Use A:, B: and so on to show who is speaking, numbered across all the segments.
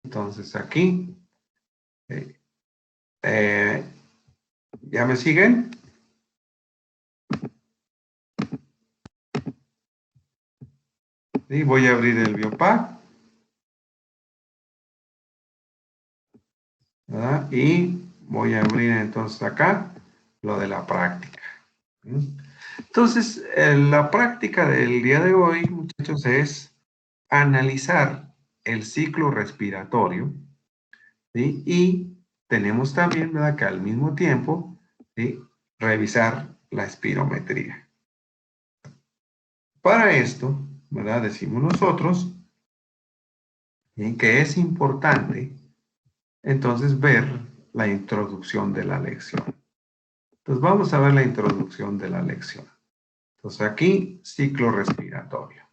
A: Entonces aquí, ¿ya me siguen? Sí, voy a abrir el Biopac, ¿verdad? Y voy a abrir entonces acá lo de la práctica. Entonces, la práctica del día de hoy, muchachos, es analizar el ciclo respiratorio, ¿sí? Y tenemos también, ¿verdad?, que al mismo tiempo, ¿sí?, revisar la espirometría. Para esto, ¿verdad?, decimos nosotros, ¿sí?, que es importante entonces ver la introducción de la lección. Entonces vamos a ver la introducción de la lección. Entonces aquí, ciclo respiratorio,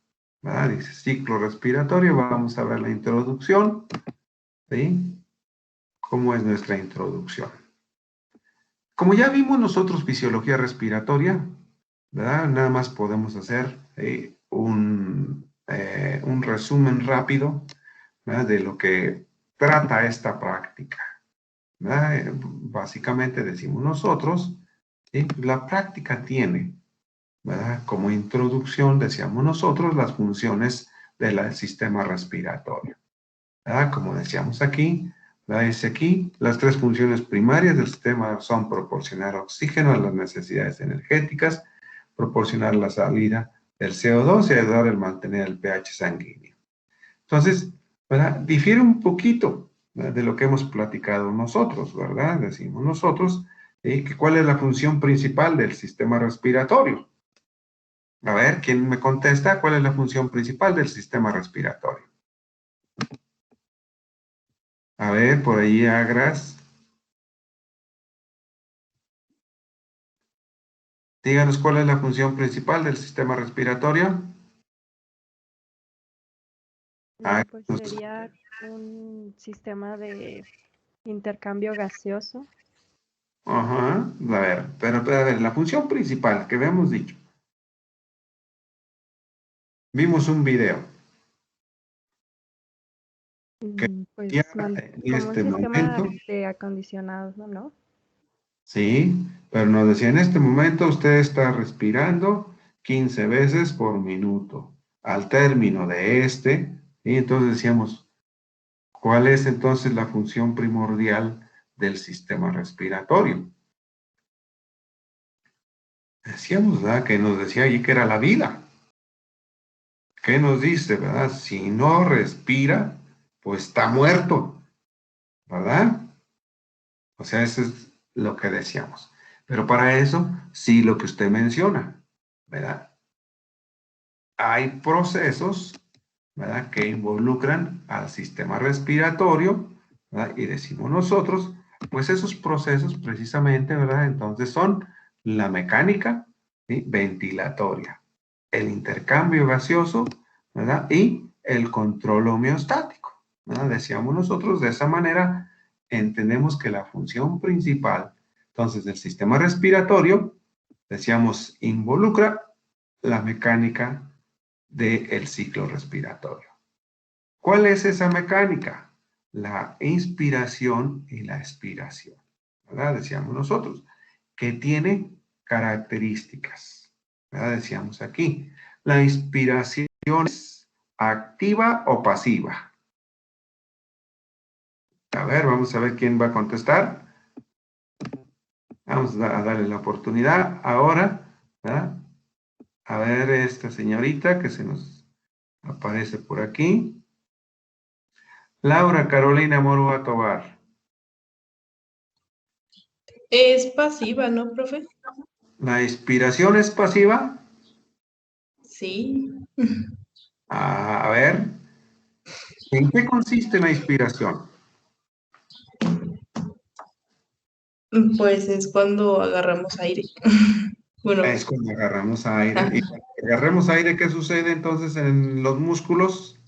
A: ¿verdad? Dice ciclo respiratorio, vamos a ver la introducción, ¿sí? ¿Cómo es nuestra introducción? Como ya vimos nosotros fisiología respiratoria, ¿verdad? Nada más podemos hacer un resumen rápido, ¿verdad?, de lo que trata esta práctica, ¿verdad? Básicamente decimos nosotros, ¿sí?, la práctica tiene, ¿verdad?, como introducción, decíamos nosotros, las funciones del sistema respiratorio, ¿verdad? Como decíamos aquí, ¿verdad?, dice aquí, las tres funciones primarias del sistema son proporcionar oxígeno a las necesidades energéticas, proporcionar la salida del CO2 y ayudar a mantener el pH sanguíneo. Entonces, ¿verdad?, difiere un poquito, ¿verdad?, de lo que hemos platicado nosotros, ¿verdad? Decimos nosotros, que ¿cuál es la función principal del sistema respiratorio? A ver, ¿quién me contesta? ¿Cuál es la función principal del sistema respiratorio? A ver, por ahí, Agras. Díganos cuál es la función principal del sistema respiratorio.
B: Pues sería un sistema de intercambio gaseoso.
A: Ajá, a ver, pero a ver, la función principal que habíamos dicho. Vimos un video.
B: Pues
A: Ya
B: como un
A: en este
B: sistema
A: momento,
B: de acondicionados, ¿no?
A: sí, pero nos decía, en este momento usted está respirando 15 veces por minuto. Al término de y entonces decíamos, ¿cuál es entonces la función primordial del sistema respiratorio? Decíamos, ¿verdad?, que nos decía allí que era la vida. ¿Qué nos dice, verdad? Si no respira, pues está muerto, ¿verdad? O sea, eso es lo que decíamos. Pero para eso, sí, lo que usted menciona, ¿verdad? Hay procesos, ¿verdad?, que involucran al sistema respiratorio, ¿verdad? Y decimos nosotros, pues esos procesos precisamente, ¿verdad?, entonces son la mecánica, ¿sí?, ventilatoria, el intercambio gaseoso, ¿verdad?, y el control homeostático, ¿verdad? Decíamos nosotros, de esa manera entendemos que la función principal, entonces, del sistema respiratorio, decíamos, involucra la mecánica del ciclo respiratorio. ¿Cuál es esa mecánica? La inspiración y la expiración, ¿verdad? Decíamos nosotros, que tiene características, ¿verdad? Decíamos aquí, la inspiración es activa o pasiva. A ver, vamos a ver quién va a contestar. Vamos a darle la oportunidad ahora, ¿verdad? A ver, esta señorita que se nos aparece por aquí. Laura Carolina Morúa Tobar.
C: Es pasiva, ¿no, profe?
A: ¿La inspiración es pasiva?
C: Sí.
A: A ver, ¿en qué consiste la inspiración?
C: Pues es cuando agarramos aire. Bueno,
A: Es cuando agarramos aire. Y cuando agarremos aire, ¿qué sucede entonces en los músculos?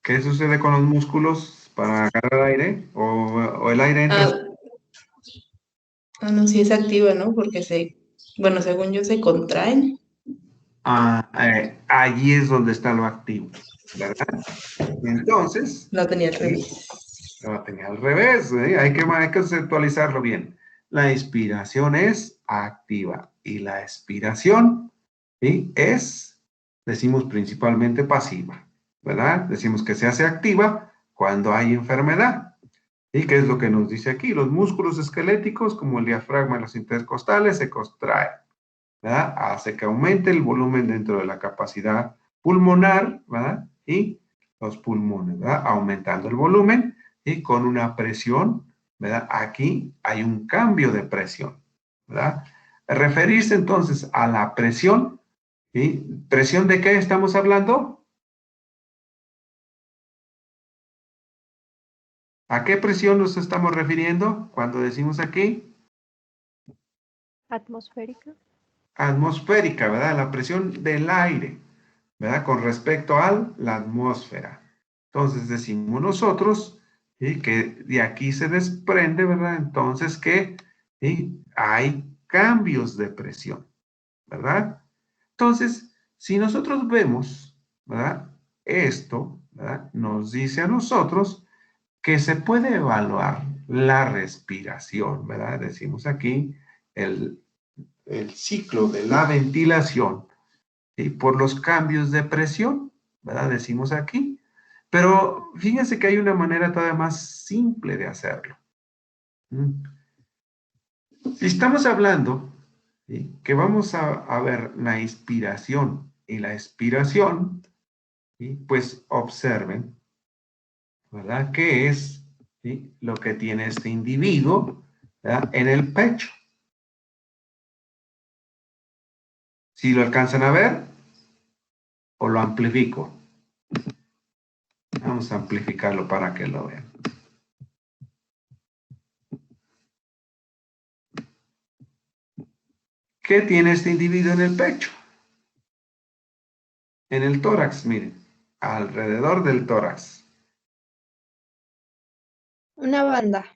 A: ¿Qué sucede con los músculos para agarrar aire? ¿O el aire entra?
C: no, sí es activa, ¿no? Porque bueno, según yo se contraen.
A: allí es donde está lo activo, ¿verdad? Entonces,
C: Lo tenía al revés.
A: lo tenía al revés, ¿eh? Hay que conceptualizarlo bien. La inspiración es activa y la expiración, ¿sí?, es, decimos, principalmente pasiva, ¿verdad? Decimos que se hace activa cuando hay enfermedad. ¿Y qué es lo que nos dice aquí? Los músculos esqueléticos, como el diafragma y los intercostales, se contraen, ¿verdad? Hace que aumente el volumen dentro de la capacidad pulmonar, ¿verdad? Y los pulmones, ¿verdad? Aumentando el volumen y con una presión, ¿verdad? Aquí hay un cambio de presión, ¿verdad? Referirse entonces a la presión, ¿sí? ¿Presión de qué estamos hablando? ¿A qué presión nos estamos refiriendo cuando decimos aquí?
B: Atmosférica.
A: Atmosférica, ¿verdad? La presión del aire, ¿verdad? Con respecto a la atmósfera. Entonces decimos nosotros, ¿sí?, que de aquí se desprende, ¿verdad? Entonces que, ¿sí?, hay cambios de presión, ¿verdad? Entonces, si nosotros vemos, ¿verdad?, esto, ¿verdad?, nos dice a nosotros que se puede evaluar la respiración, ¿verdad? Decimos aquí el, el ciclo de la ventilación, ¿sí?, por los cambios de presión, ¿verdad? Decimos aquí. Pero fíjense que hay una manera todavía más simple de hacerlo. Si estamos hablando, ¿sí?, que vamos a ver la inspiración y la expiración, ¿sí?, pues observen, ¿verdad?, qué es, ¿sí?, lo que tiene este individuo, ¿verdad?, en el pecho. ¿Sí lo alcanzan a ver? ¿O lo amplifico? Vamos a amplificarlo para que lo vean. ¿Qué tiene este individuo en el pecho? En el tórax, miren, alrededor del tórax.
B: Una banda.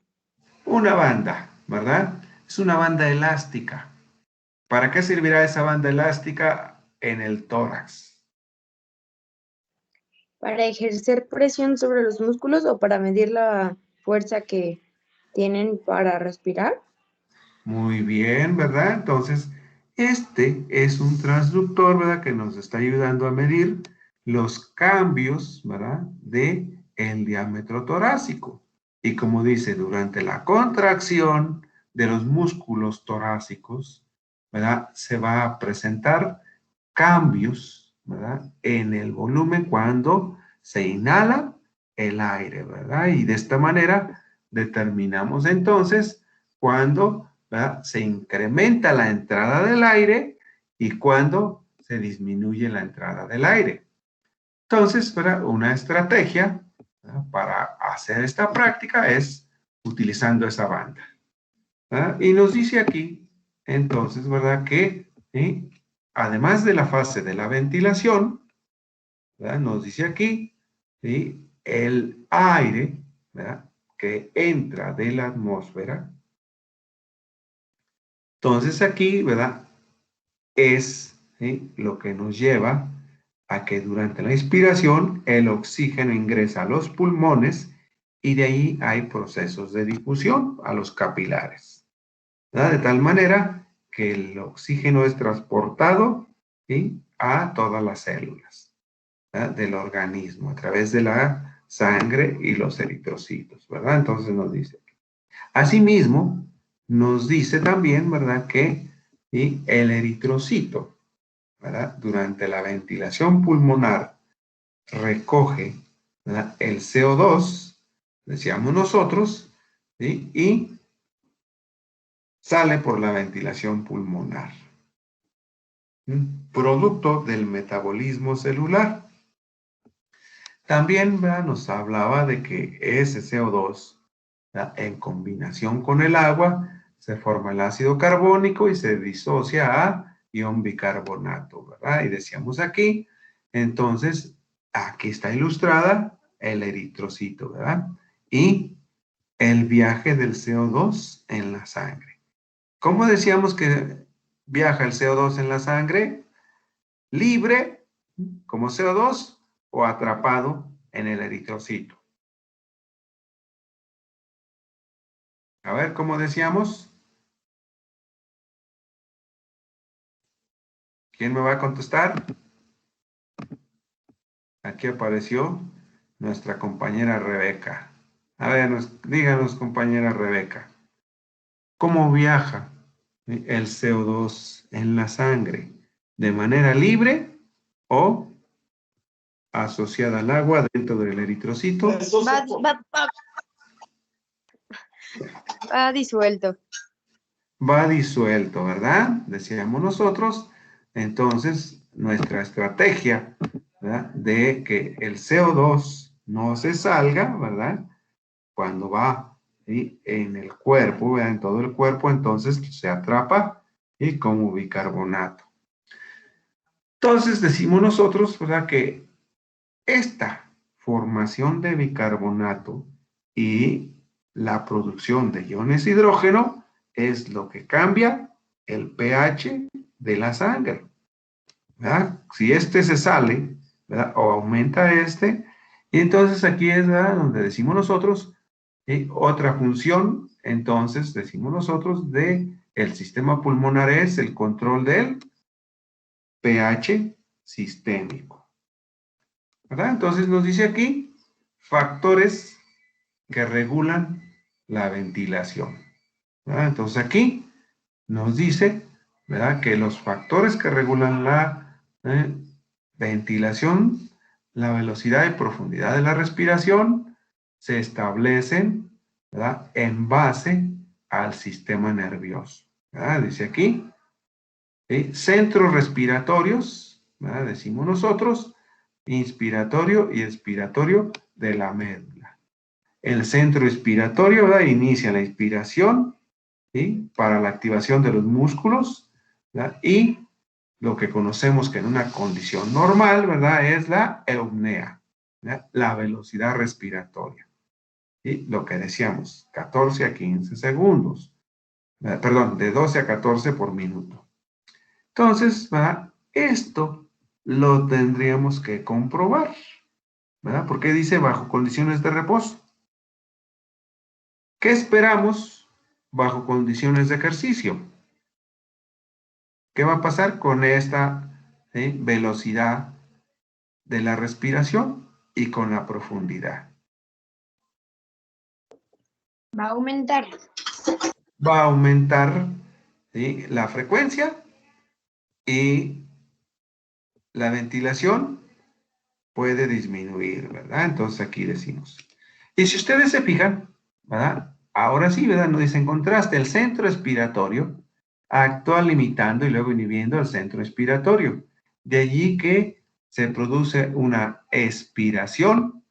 A: Una banda, ¿verdad? Es una banda elástica. ¿Para qué servirá esa banda elástica en el tórax?
D: Para ejercer presión sobre los músculos o para medir la fuerza que tienen para respirar.
A: Muy bien, ¿verdad? Entonces, este es un transductor, ¿verdad?, que nos está ayudando a medir los cambios, ¿verdad?, de el diámetro torácico. Y como dice, durante la contracción de los músculos torácicos, ¿verdad?, se va a presentar cambios, ¿verdad?, en el volumen cuando se inhala el aire, ¿verdad? Y de esta manera determinamos entonces cuando, ¿verdad?, se incrementa la entrada del aire y cuando se disminuye la entrada del aire. Entonces, ¿verdad?, una estrategia, ¿verdad?, para hacer esta práctica es utilizando esa banda, ¿verdad? Y nos dice aquí, entonces, ¿verdad?, que además de la fase de la ventilación, ¿verdad?, nos dice aquí, ¿sí?, el aire, ¿verdad?, que entra de la atmósfera. Entonces aquí, ¿verdad?, es, ¿sí?, lo que nos lleva a que durante la inspiración el oxígeno ingresa a los pulmones y de ahí hay procesos de difusión a los capilares, ¿verdad? De tal manera que el oxígeno es transportado, ¿sí?, a todas las células, ¿verdad?, del organismo a través de la sangre y los eritrocitos, ¿verdad? Entonces nos dice. Asimismo, nos dice también, ¿verdad?, que, ¿sí?, el eritrocito, ¿verdad?, durante la ventilación pulmonar recoge, ¿verdad?, el CO2, decíamos nosotros, ¿sí?, y sale por la ventilación pulmonar. Producto del metabolismo celular. También, ¿verdad?, nos hablaba de que ese CO2, ¿verdad?, en combinación con el agua, se forma el ácido carbónico y se disocia a ion bicarbonato, ¿verdad? Y decíamos aquí, entonces, aquí está ilustrada el eritrocito, ¿verdad? Y el viaje del CO2 en la sangre. ¿Cómo decíamos que viaja el CO2 en la sangre? libre, como CO2, o atrapado en el eritrocito. A ver, ¿cómo decíamos? ¿Quién me va a contestar? Aquí apareció nuestra compañera Rebeca. A ver, díganos, compañera Rebeca, ¿cómo viaja el CO2 en la sangre? ¿De manera libre o asociada al agua dentro del eritrocito?
D: Va disuelto.
A: Va disuelto, ¿verdad? Decíamos nosotros. Entonces, nuestra estrategia, ¿verdad?, de que el CO2 no se salga, ¿verdad?, cuando va, ¿sí?, en el cuerpo, ¿verdad?, en todo el cuerpo, entonces se atrapa, ¿sí?, como bicarbonato. Entonces, decimos nosotros, ¿verdad?, que esta formación de bicarbonato y la producción de iones hidrógeno es lo que cambia el pH de la sangre, ¿verdad? Si este se sale, ¿verdad?, o aumenta este, y entonces aquí es, ¿verdad?, donde decimos nosotros, otra función, entonces decimos nosotros, de el sistema pulmonar es el control del pH sistémico, ¿verdad? Entonces nos dice aquí factores que regulan la ventilación, ¿verdad? Entonces aquí nos dice, ¿verdad?, que los factores que regulan la ventilación, la velocidad y profundidad de la respiración, se establecen, ¿verdad?, en base al sistema nervioso, ¿verdad? Dice aquí, ¿sí?, centros respiratorios, ¿verdad?, decimos nosotros, inspiratorio y expiratorio de la médula. El centro expiratorio, ¿verdad?, inicia la inspiración, ¿sí?, para la activación de los músculos, ¿verdad?, y lo que conocemos que en una condición normal, ¿verdad?, es la eupnea, ¿verdad?, la velocidad respiratoria. ¿Sí? Lo que decíamos, 14 a 15 segundos. Perdón, de 12 a 14 por minuto. Entonces, ¿verdad?, esto lo tendríamos que comprobar, ¿verdad? Porque dice bajo condiciones de reposo. ¿Qué esperamos bajo condiciones de ejercicio? ¿Qué va a pasar con esta velocidad de la respiración y con la profundidad?
D: Va a aumentar.
A: Va a aumentar, ¿sí?, la frecuencia, y la ventilación puede disminuir, ¿verdad? Entonces aquí decimos. Y si ustedes se fijan, ¿verdad?, ahora sí, ¿verdad?, nos dice en contraste, el centro expiratorio actúa limitando y luego inhibiendo el centro expiratorio. De allí que se produce una expiración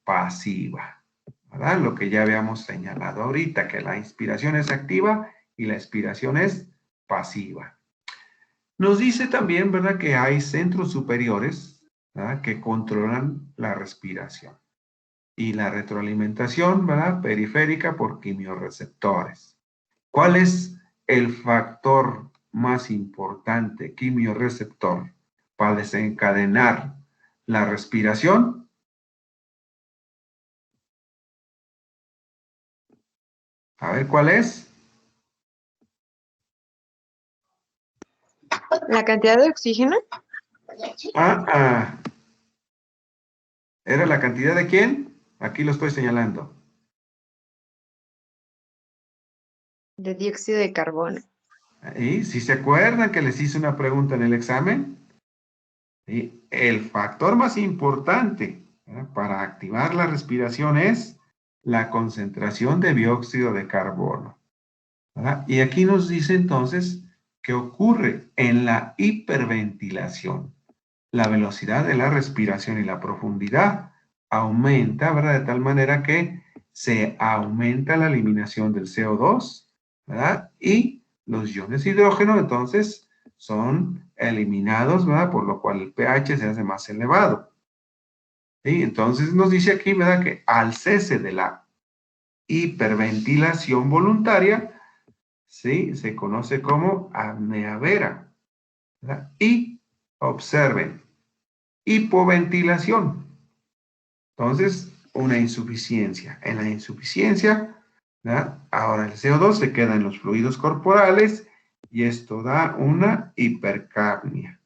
A: pasiva, ¿verdad? Lo que ya habíamos señalado ahorita, que la inspiración es activa y la expiración es pasiva. Nos dice también, ¿verdad?, que hay centros superiores, ¿verdad?, que controlan la respiración. Y la retroalimentación, ¿verdad?, periférica por quimiorreceptores. ¿Cuál es el factor más importante, quimiorreceptor, para desencadenar la respiración? A ver, ¿cuál es?
D: La cantidad de oxígeno.
A: ¿Era la cantidad de quién? Aquí lo estoy señalando.
D: De dióxido de carbono.
A: ¿Y si se acuerdan que les hice una pregunta en el examen? ¿Sí? El factor más importante, ¿verdad?, para activar la respiración es la concentración de dióxido de carbono, ¿verdad? Y aquí nos dice entonces que ocurre en la hiperventilación. La velocidad de la respiración y la profundidad aumenta, ¿verdad?, de tal manera que se aumenta la eliminación del CO2, ¿verdad?, y los iones hidrógeno entonces son eliminados, ¿verdad?, por lo cual el pH se hace más elevado. ¿Sí? Entonces nos dice aquí, ¿verdad?, que al cese de la hiperventilación voluntaria, ¿sí?, se conoce como apnea vera, ¿verdad?, y Observen. Hipoventilación. Entonces, una insuficiencia. En la insuficiencia, ¿verdad? Ahora el CO2 se queda en los fluidos corporales y esto da una hipercapnia.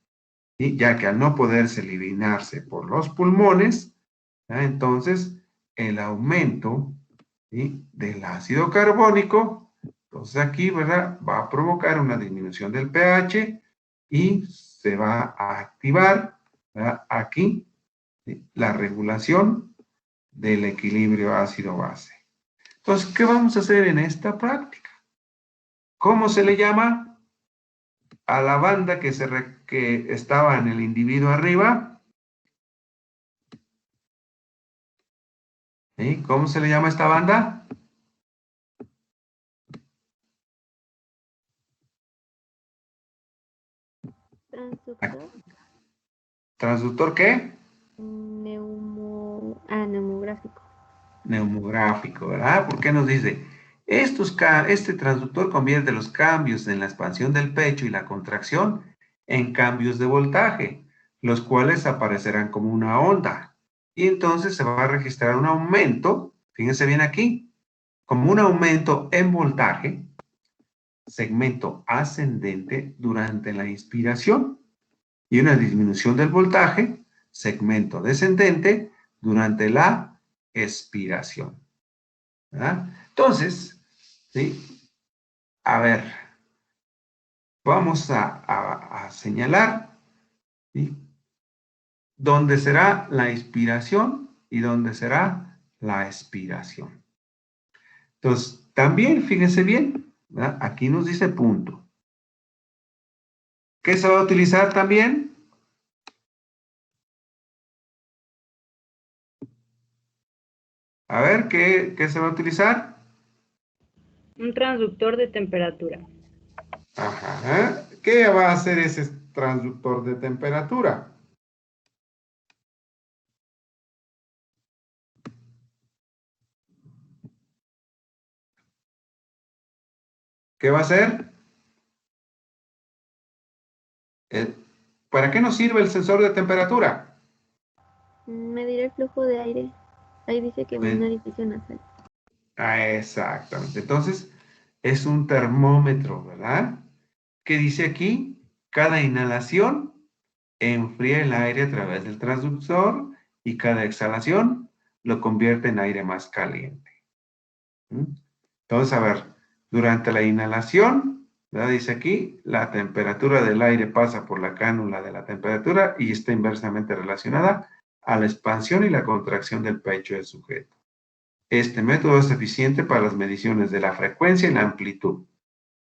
A: ¿Sí? Ya que al no poderse eliminarse por los pulmones, ¿verdad? Entonces el aumento, ¿sí?, del ácido carbónico, entonces aquí, ¿verdad?, va a provocar una disminución del pH y se va a activar, ¿verdad?, aquí, ¿sí?, la regulación del equilibrio ácido-base. Entonces, ¿qué vamos a hacer en esta práctica? ¿Cómo se le llama a la banda que estaba en el individuo arriba? ¿Sí? ¿Cómo se le llama a esta banda?
B: Transductor.
A: ¿Transductor qué?
B: Neumográfico.
A: Neumográfico, ¿verdad? ¿Por qué nos dice? Este transductor convierte los cambios en la expansión del pecho y la contracción en cambios de voltaje, los cuales aparecerán como una onda. Y entonces se va a registrar un aumento, fíjense bien aquí, como un aumento en voltaje, segmento ascendente durante la inspiración, y una disminución del voltaje, segmento descendente, durante la expiración. ¿Verdad? Entonces, ¿sí?, a ver, vamos a señalar, ¿sí?, dónde será la inspiración y dónde será la expiración. Entonces, también, fíjense bien, ¿verdad?, aquí nos dice punto. ¿Qué se va a utilizar también? A ver, ¿qué se va a utilizar?
D: Un transductor de temperatura.
A: Ajá. ¿Qué va a hacer ese transductor de temperatura? ¿Qué va a hacer? ¿Para qué nos sirve el sensor de temperatura?
B: Medir el flujo de aire. Ahí dice que un orificio nasal.
A: Exactamente. Entonces, es un termómetro, ¿verdad? ¿Qué dice aquí? Cada inhalación enfría el aire a través del transductor y cada exhalación lo convierte en aire más caliente. ¿Mm? Entonces, a ver, durante la inhalación, ¿verdad?, dice aquí, la temperatura del aire pasa por la cánula de la temperatura y está inversamente relacionada a la expansión y la contracción del pecho del sujeto. Este método es eficiente para las mediciones de la frecuencia y la amplitud,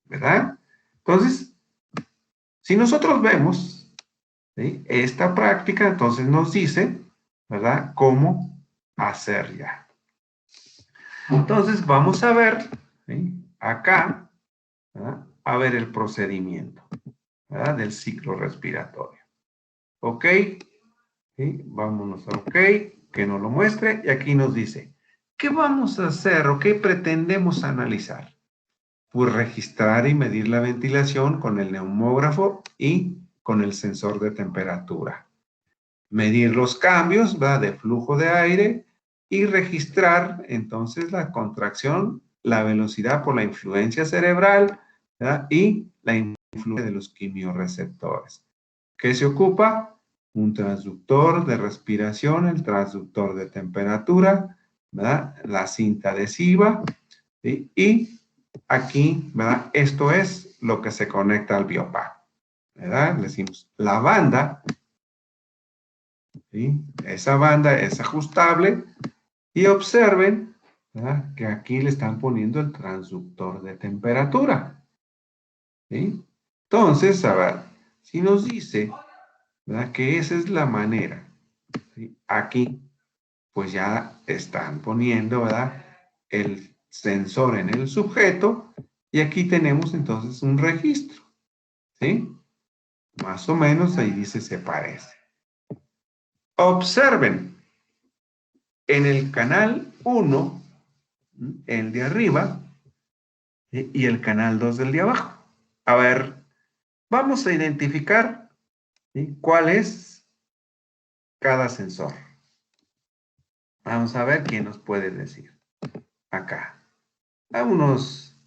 A: ¿verdad? Entonces, si nosotros vemos, ¿sí?, esta práctica, entonces nos dice, ¿verdad?, cómo hacer ya. Entonces, vamos a ver, ¿sí?, acá, ¿verdad?, a ver el procedimiento, ¿verdad?, del ciclo respiratorio. ¿Ok? ¿Sí? Vámonos a OK, que nos lo muestre, y aquí nos dice, ¿qué vamos a hacer o qué pretendemos analizar? Pues registrar y medir la ventilación con el neumógrafo y con el sensor de temperatura. Medir los cambios, ¿verdad?, de flujo de aire y registrar entonces la contracción, la velocidad por la influencia cerebral, ¿verdad?, y la influencia de los quimiorreceptores. ¿Qué se ocupa? Un transductor de respiración, el transductor de temperatura, ¿verdad?, la cinta adhesiva, ¿sí?, y aquí, ¿verdad?, esto es lo que se conecta al biopack, ¿verdad? Le decimos la banda, ¿sí?, esa banda es ajustable y observen, ¿verdad?, que aquí le están poniendo el transductor de temperatura, ¿sí? Entonces, a ver, si nos dice, ¿verdad?, que esa es la manera, ¿sí?, aquí, pues ya están poniendo, ¿verdad?, el sensor en el sujeto y aquí tenemos entonces un registro, ¿sí? Más o menos ahí dice se parece. Observen, en el canal 1, el de arriba, ¿sí?, y el canal 2 del de abajo. A ver, vamos a identificar ¿Sí? ¿Cuál es cada sensor? Vamos a ver quién nos puede decir. Acá. Vámonos.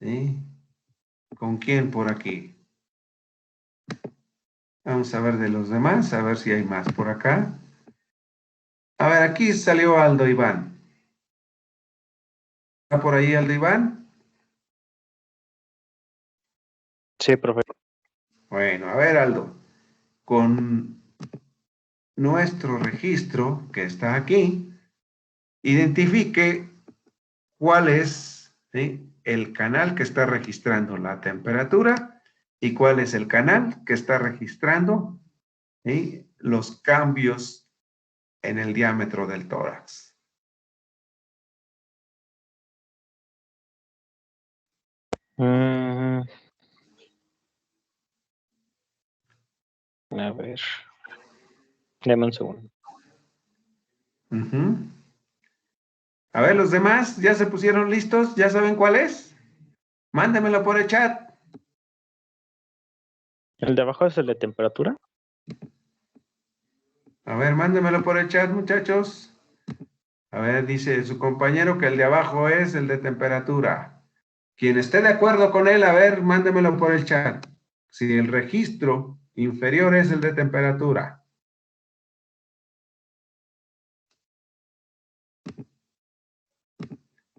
A: ¿Sí? ¿Con quién por aquí? Vamos a ver de los demás, a ver si hay más por acá. A ver, aquí salió Aldo Iván. ¿Está por ahí Aldo Iván?
E: Sí, profe.
A: Bueno, a ver, Aldo. Con nuestro registro que está aquí, identifique cuál es, ¿sí?, el canal que está registrando la temperatura y cuál es el canal que está registrando, ¿sí?, los cambios en el diámetro del tórax.
E: A ver. Deme un segundo.
A: A ver, los demás, ¿ya se pusieron listos? ¿Ya saben cuál es? Mándemelo por el chat.
E: ¿El de abajo es el de temperatura?
A: A ver, mándemelo por el chat, muchachos. A ver, dice su compañero que el de abajo es el de temperatura. Quien esté de acuerdo con él, a ver, mándemelo por el chat. Si el registro inferior es el de temperatura.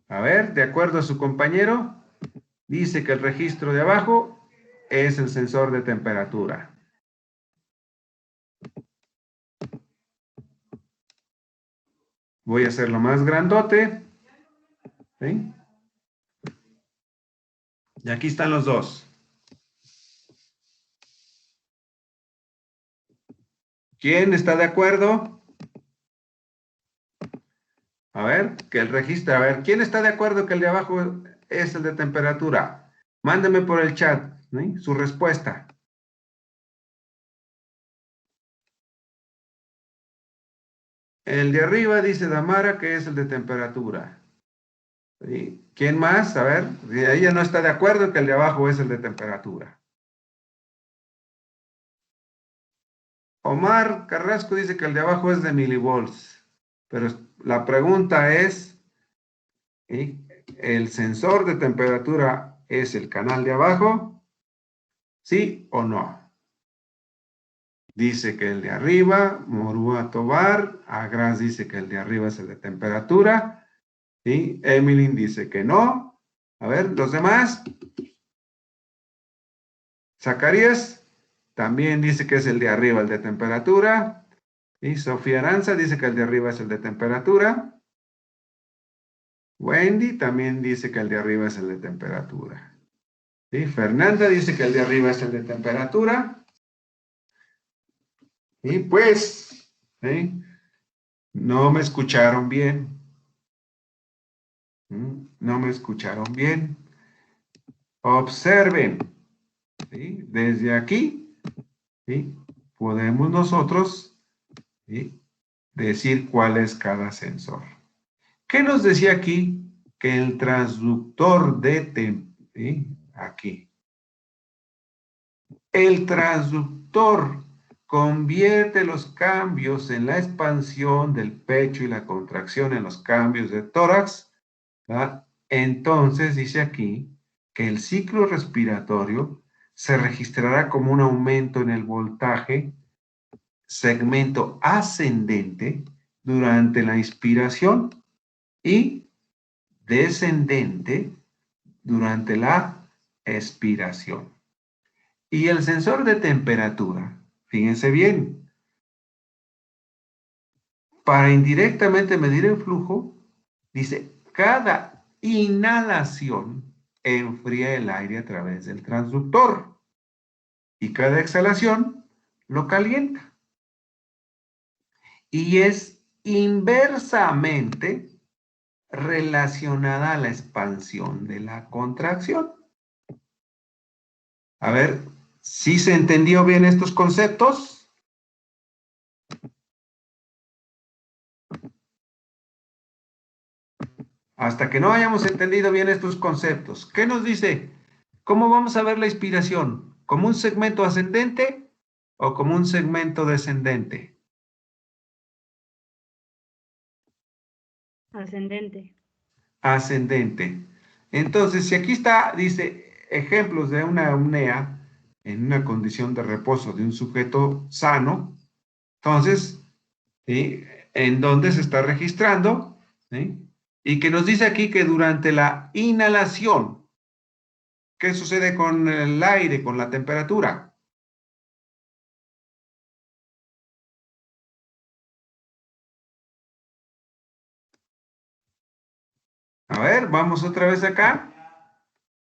A: A ver, de acuerdo a su compañero, dice que el registro de abajo es el sensor de temperatura. Voy a hacerlo más grandote. ¿Sí? Y aquí están los dos. ¿Quién está de acuerdo? A ver, que el registro, a ver, ¿quién está de acuerdo que el de abajo es el de temperatura? Mándeme por el chat, ¿sí?, su respuesta. El de arriba dice Damara que es el de temperatura. ¿Sí? ¿Quién más? A ver, ella no está de acuerdo que el de abajo es el de temperatura. Omar Carrasco dice que el de abajo es de milivolts. Pero la pregunta es, ¿sí?, ¿el sensor de temperatura es el canal de abajo? ¿Sí o no? Dice que el de arriba, Morúa Tobar, Agras dice que el de arriba es el de temperatura, ¿sí? Emilyn dice que no. A ver, los demás. Zacarías también dice que es el de arriba el de temperatura. Y Sofía Aranza dice que el de arriba es el de temperatura. Wendy también dice que el de arriba es el de temperatura. ¿Sí? Fernanda dice que el de arriba es el de temperatura. Y pues, ¿sí?, no me escucharon bien. No me escucharon bien. Observen, ¿sí?, desde aquí, ¿sí?, podemos nosotros, ¿sí?, decir cuál es cada sensor. ¿Qué nos decía aquí? Que el transductor de ¿sí?, aquí. El transductor convierte los cambios en la expansión del pecho y la contracción en los cambios de tórax, ¿verdad? Entonces dice aquí que el ciclo respiratorio se registrará como un aumento en el voltaje, segmento ascendente durante la inspiración y descendente durante la expiración. Y el sensor de temperatura, fíjense bien, para indirectamente medir el flujo, dice, cada inhalación enfría el aire a través del transductor y cada exhalación lo calienta. Y es inversamente relacionada a la expansión de la contracción. A ver, ¿sí se entendió bien estos conceptos? Hasta que no hayamos entendido bien estos conceptos. ¿Qué nos dice? ¿Cómo vamos a ver la inspiración? ¿Como un segmento ascendente o como un segmento descendente?
F: Ascendente.
A: Ascendente. Entonces, si aquí está, dice, ejemplos de una apnea en una condición de reposo de un sujeto sano, entonces, ¿sí? ¿En dónde se está registrando? ¿Sí? Y que nos dice aquí que durante la inhalación, ¿qué sucede con el aire, con la temperatura? A ver, vamos otra vez acá.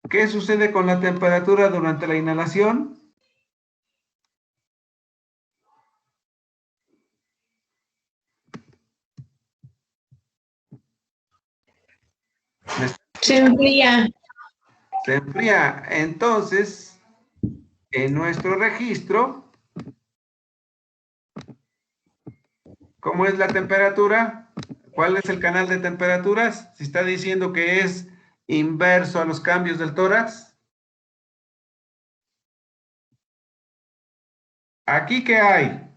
A: ¿Qué sucede con la temperatura durante la inhalación?
C: Se enfría.
A: Se enfría. Entonces, en nuestro registro, ¿cómo es la temperatura? ¿Cuál es el canal de temperaturas? Si está diciendo que es inverso a los cambios del tórax. Aquí que hay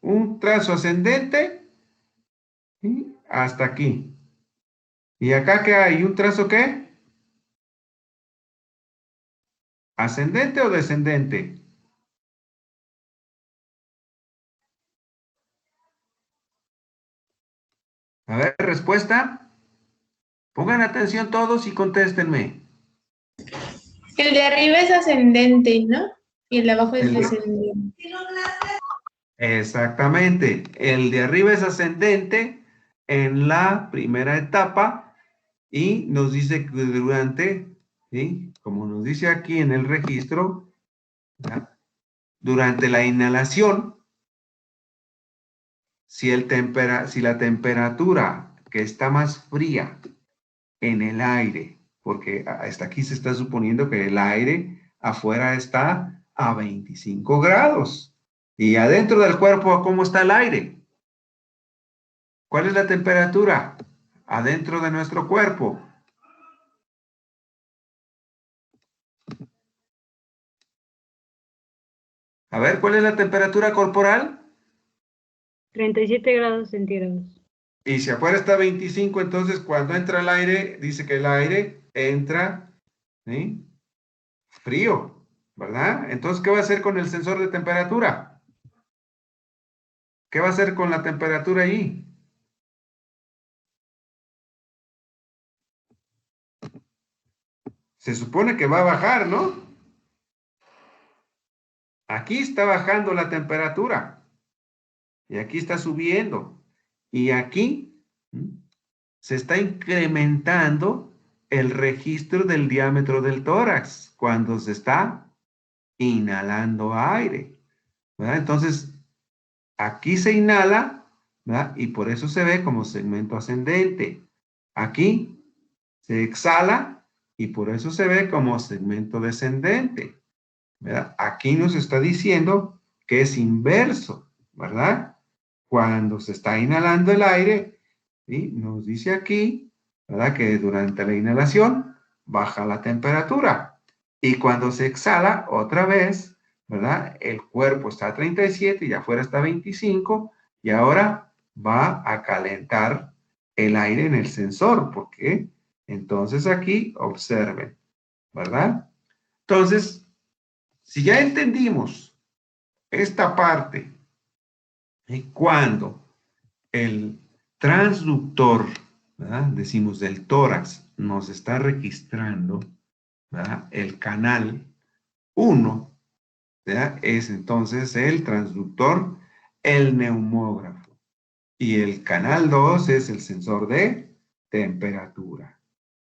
A: un trazo ascendente, ¿sí? Hasta aquí. ¿Y acá que hay un trazo qué? ¿Ascendente o descendente? A ver, respuesta. Pongan atención todos y contéstenme.
C: El de arriba es ascendente, ¿no? Y el de abajo es
A: El de-
C: descendente.
A: Exactamente. El de arriba es ascendente en la primera etapa y nos dice que durante, ¿sí? Como nos dice aquí en el registro, ¿verdad? Durante la inhalación, si la temperatura que está más fría en el aire, porque hasta aquí se está suponiendo que el aire afuera está a 25 grados y adentro del cuerpo, ¿cómo está el aire? ¿Cuál es la temperatura adentro de nuestro cuerpo? A ver, ¿cuál es la temperatura corporal?
F: 37 grados centígrados.
A: Y si afuera está 25, entonces cuando entra el aire, dice que el aire entra, ¿sí? Frío, ¿verdad? Entonces, ¿qué va a hacer con el sensor de temperatura? ¿Qué va a hacer con la temperatura ahí? Se supone que va a bajar, ¿no? Aquí está bajando la temperatura y aquí está subiendo. Y aquí se está incrementando el registro del diámetro del tórax cuando se está inhalando aire, ¿verdad? Entonces, aquí se inhala, ¿verdad? Y por eso se ve como segmento ascendente. Aquí se exhala y por eso se ve como segmento descendente, ¿verdad? Aquí nos está diciendo que es inverso, ¿verdad? Cuando se está inhalando el aire, ¿sí? Nos dice aquí, ¿verdad? Que durante la inhalación baja la temperatura. Y cuando se exhala, otra vez, ¿verdad? El cuerpo está a 37 y afuera está a 25 y ahora va a calentar el aire en el sensor. ¿Por qué? Entonces aquí observen, ¿verdad? Entonces, si ya entendimos esta parte, ¿sí? Cuando el transductor, ¿verdad? Decimos del tórax, nos está registrando, ¿verdad? El canal 1, ¿verdad? Es entonces el transductor, el neumógrafo. Y el canal 2 es el sensor de temperatura.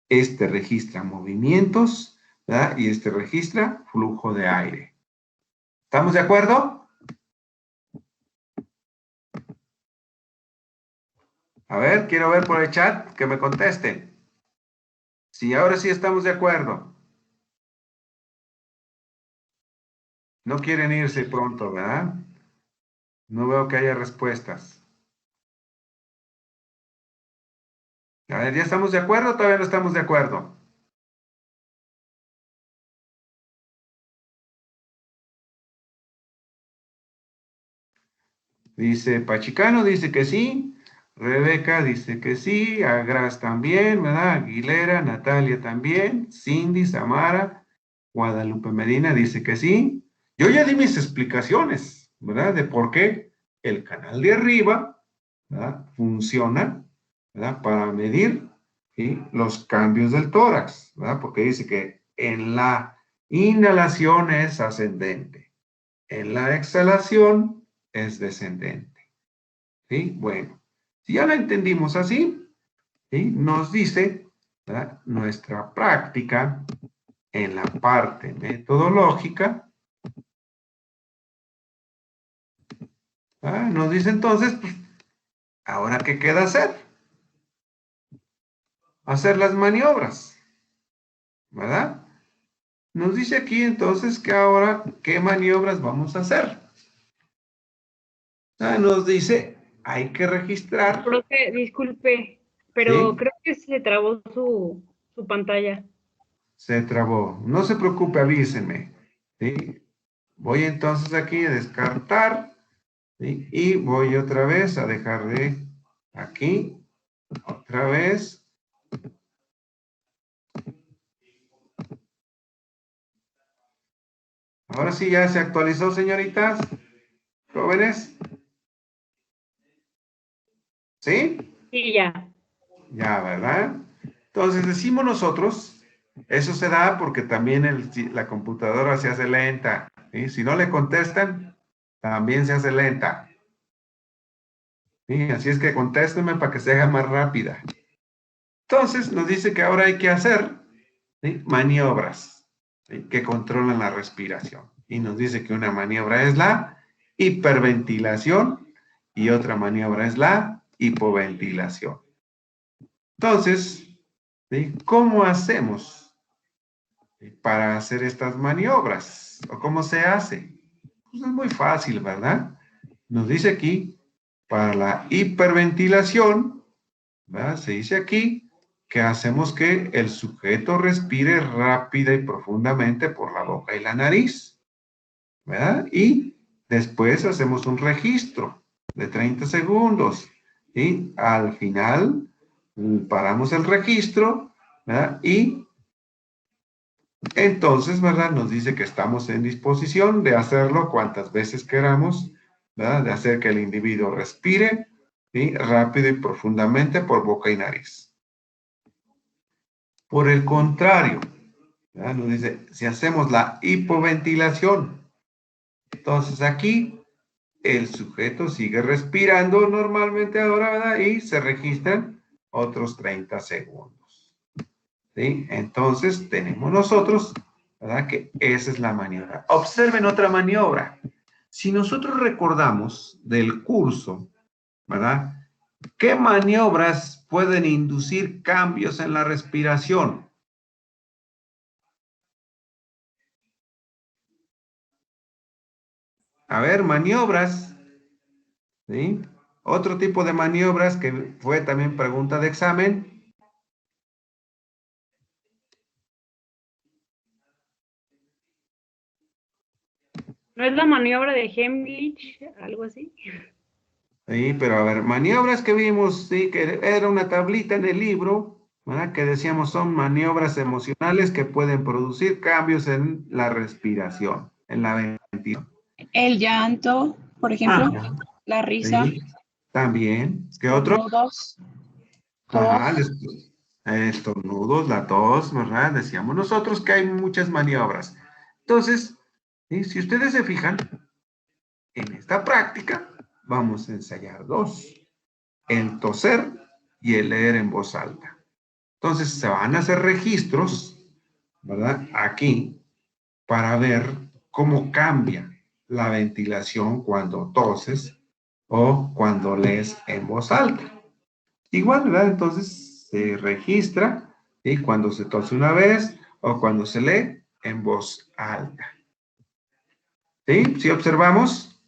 A: Este registra movimientos, ¿verdad? Y este registra flujo de aire. ¿Estamos de acuerdo? A ver, quiero ver por el chat que me contesten. Sí, ahora sí estamos de acuerdo. No quieren irse pronto, ¿verdad? No veo que haya respuestas. A ver, ¿ya estamos de acuerdo o todavía no estamos de acuerdo? Dice Pachicano, dice que sí. Rebeca dice que sí. Agras también, ¿verdad? Aguilera, Natalia también. Cindy, Samara, Guadalupe Medina dice que sí. Yo ya di mis explicaciones, ¿verdad? De por qué el canal de arriba, ¿verdad? Funciona, ¿verdad? Para medir, ¿sí? Los cambios del tórax, ¿verdad? Porque dice que en la inhalación es ascendente. En la exhalación es descendente. ¿Sí? Bueno, si ya la entendimos así, ¿sí? Nos dice, ¿verdad? Nuestra práctica en la parte metodológica. Nos dice entonces, pues, ¿ahora qué queda hacer? Hacer las maniobras, ¿verdad? Nos dice aquí entonces que ahora, ¿qué maniobras vamos a hacer? Nos dice, hay que registrar.
F: Profe, disculpe, pero
A: ¿Sí?
F: creo que se trabó su pantalla.
A: Se trabó. No se preocupe, avísenme. ¿Sí? Voy entonces aquí a descartar. ¿Sí? Y voy otra vez a dejar de aquí. Otra vez. Ahora sí ya se actualizó, señoritas. Jóvenes. ¿Sí?
F: Sí, ya.
A: Ya, ¿verdad? Entonces decimos nosotros, eso se da porque también la computadora se hace lenta. ¿Sí? Si no le contestan, también se hace lenta. ¿Sí? Así es que contéstenme para que se haga más rápida. Entonces nos dice que ahora hay que hacer, ¿sí? Maniobras, ¿sí? Que controlan la respiración. Y nos dice que una maniobra es la hiperventilación y otra maniobra es la hipoventilación. Entonces, ¿sí? ¿Cómo hacemos para hacer estas maniobras? ¿O cómo se hace? Pues es muy fácil, ¿verdad? Nos dice aquí, para la hiperventilación, ¿verdad? Se dice aquí que hacemos que el sujeto respire rápida y profundamente por la boca y la nariz, ¿verdad? Y después hacemos un registro de 30 segundos. Y al final paramos el registro, ¿verdad? Y entonces, ¿verdad? Nos dice que estamos en disposición de hacerlo cuantas veces queramos, ¿verdad? De hacer que el individuo respire, ¿sí? Rápido y profundamente por boca y nariz. Por el contrario, ¿verdad? Nos dice, si hacemos la hipoventilación, entonces aquí el sujeto sigue respirando normalmente ahora, ¿verdad? Y se registran otros 30 segundos. ¿Sí? Entonces tenemos nosotros, ¿verdad? Que esa es la maniobra. Observen otra maniobra. Si nosotros recordamos del curso, ¿verdad? ¿Qué maniobras pueden inducir cambios en la respiración? A ver, maniobras, ¿sí? Otro tipo de maniobras que fue también pregunta de examen.
F: ¿No es la maniobra de Heimlich, algo así?
A: Sí, pero a ver, maniobras que vimos, sí, que era una tablita en el libro, ¿verdad? Que decíamos son maniobras emocionales que pueden producir cambios en la respiración, en la ventilación.
G: El llanto, por ejemplo, la risa,
A: Sí, también. ¿Qué otro?
G: estornudos,
A: Ajá,
G: tos.
A: estornudos, la tos, ¿verdad? Decíamos nosotros que hay muchas maniobras. Entonces, ¿sí? Si ustedes se fijan, en esta práctica vamos a ensayar dos, el toser y el leer en voz alta. Entonces se van a hacer registros, ¿verdad? Aquí, para ver cómo cambia la ventilación cuando toses o cuando lees en voz alta. Igual, ¿verdad? Entonces se registra, ¿sí? Cuando se tose una vez o cuando se lee en voz alta. ¿Sí? ¿Sí observamos?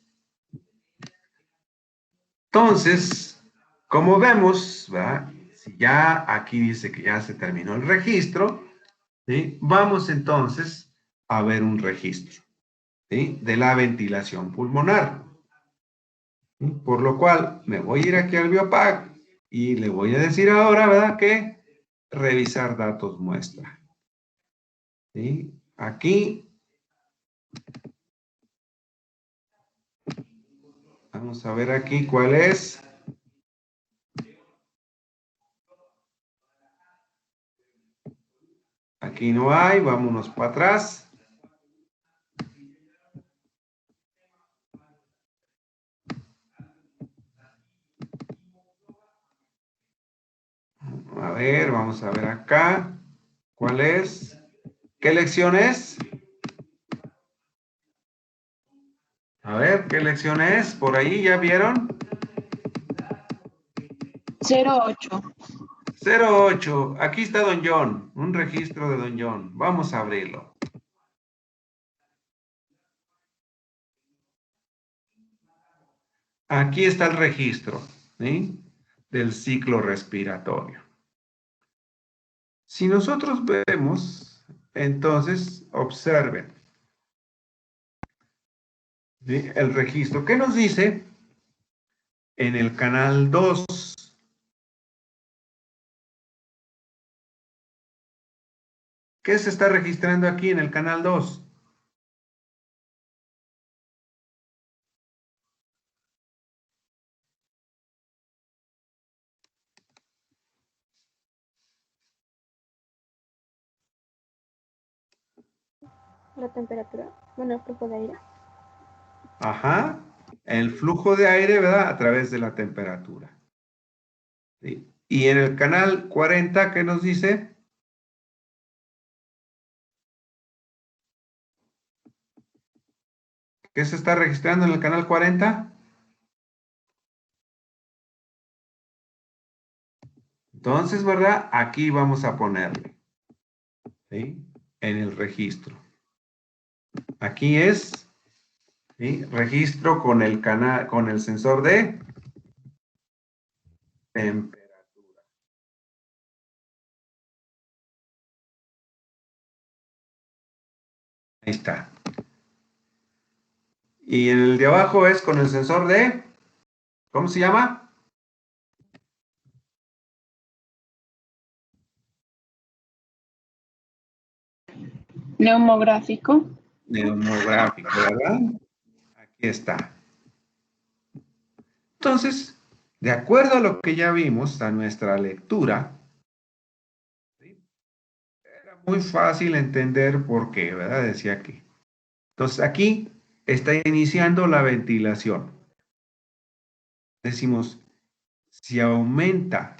A: Entonces, como vemos, ¿verdad? Si ya aquí dice que ya se terminó el registro, ¿sí? Vamos entonces a ver un registro, ¿sí? De la ventilación pulmonar. ¿Sí? Por lo cual, me voy a ir aquí al Biopac y le voy a decir ahora, ¿verdad? Que revisar datos muestra. ¿Sí? Aquí, vamos a ver aquí cuál es. Aquí no hay, vámonos para atrás. A ver, vamos a ver acá. ¿Cuál es? ¿Qué lección es? A ver, ¿qué lección es? ¿Por ahí ya vieron?
G: 08.
A: 08. Aquí está Don John. Un registro de Don John. Vamos a abrirlo. Aquí está el registro, ¿sí? Del ciclo respiratorio. Si nosotros vemos, entonces observen, ¿sí? El registro. ¿Qué nos dice? En el canal 2. ¿Qué se está registrando aquí en el canal 2?
B: La temperatura. Bueno, el flujo de aire.
A: Ajá. El flujo de aire, ¿verdad? A través de la temperatura. ¿Sí? Y en el canal 40, ¿qué nos dice? ¿Qué se está registrando en el canal 40? Entonces, ¿verdad? Aquí vamos a ponerle, ¿sí? En el registro. Aquí es, ¿sí? Registro con el canal, con el sensor de temperatura. Ahí está. Y en el de abajo es con el sensor de, ¿cómo se llama?
G: Neumográfico.
A: Neumográfico, ¿verdad? Aquí está. Entonces, de acuerdo a lo que ya vimos, a nuestra lectura, ¿sí? Era muy fácil entender por qué, ¿verdad? Decía aquí. Entonces, aquí está iniciando la ventilación. Decimos, si aumenta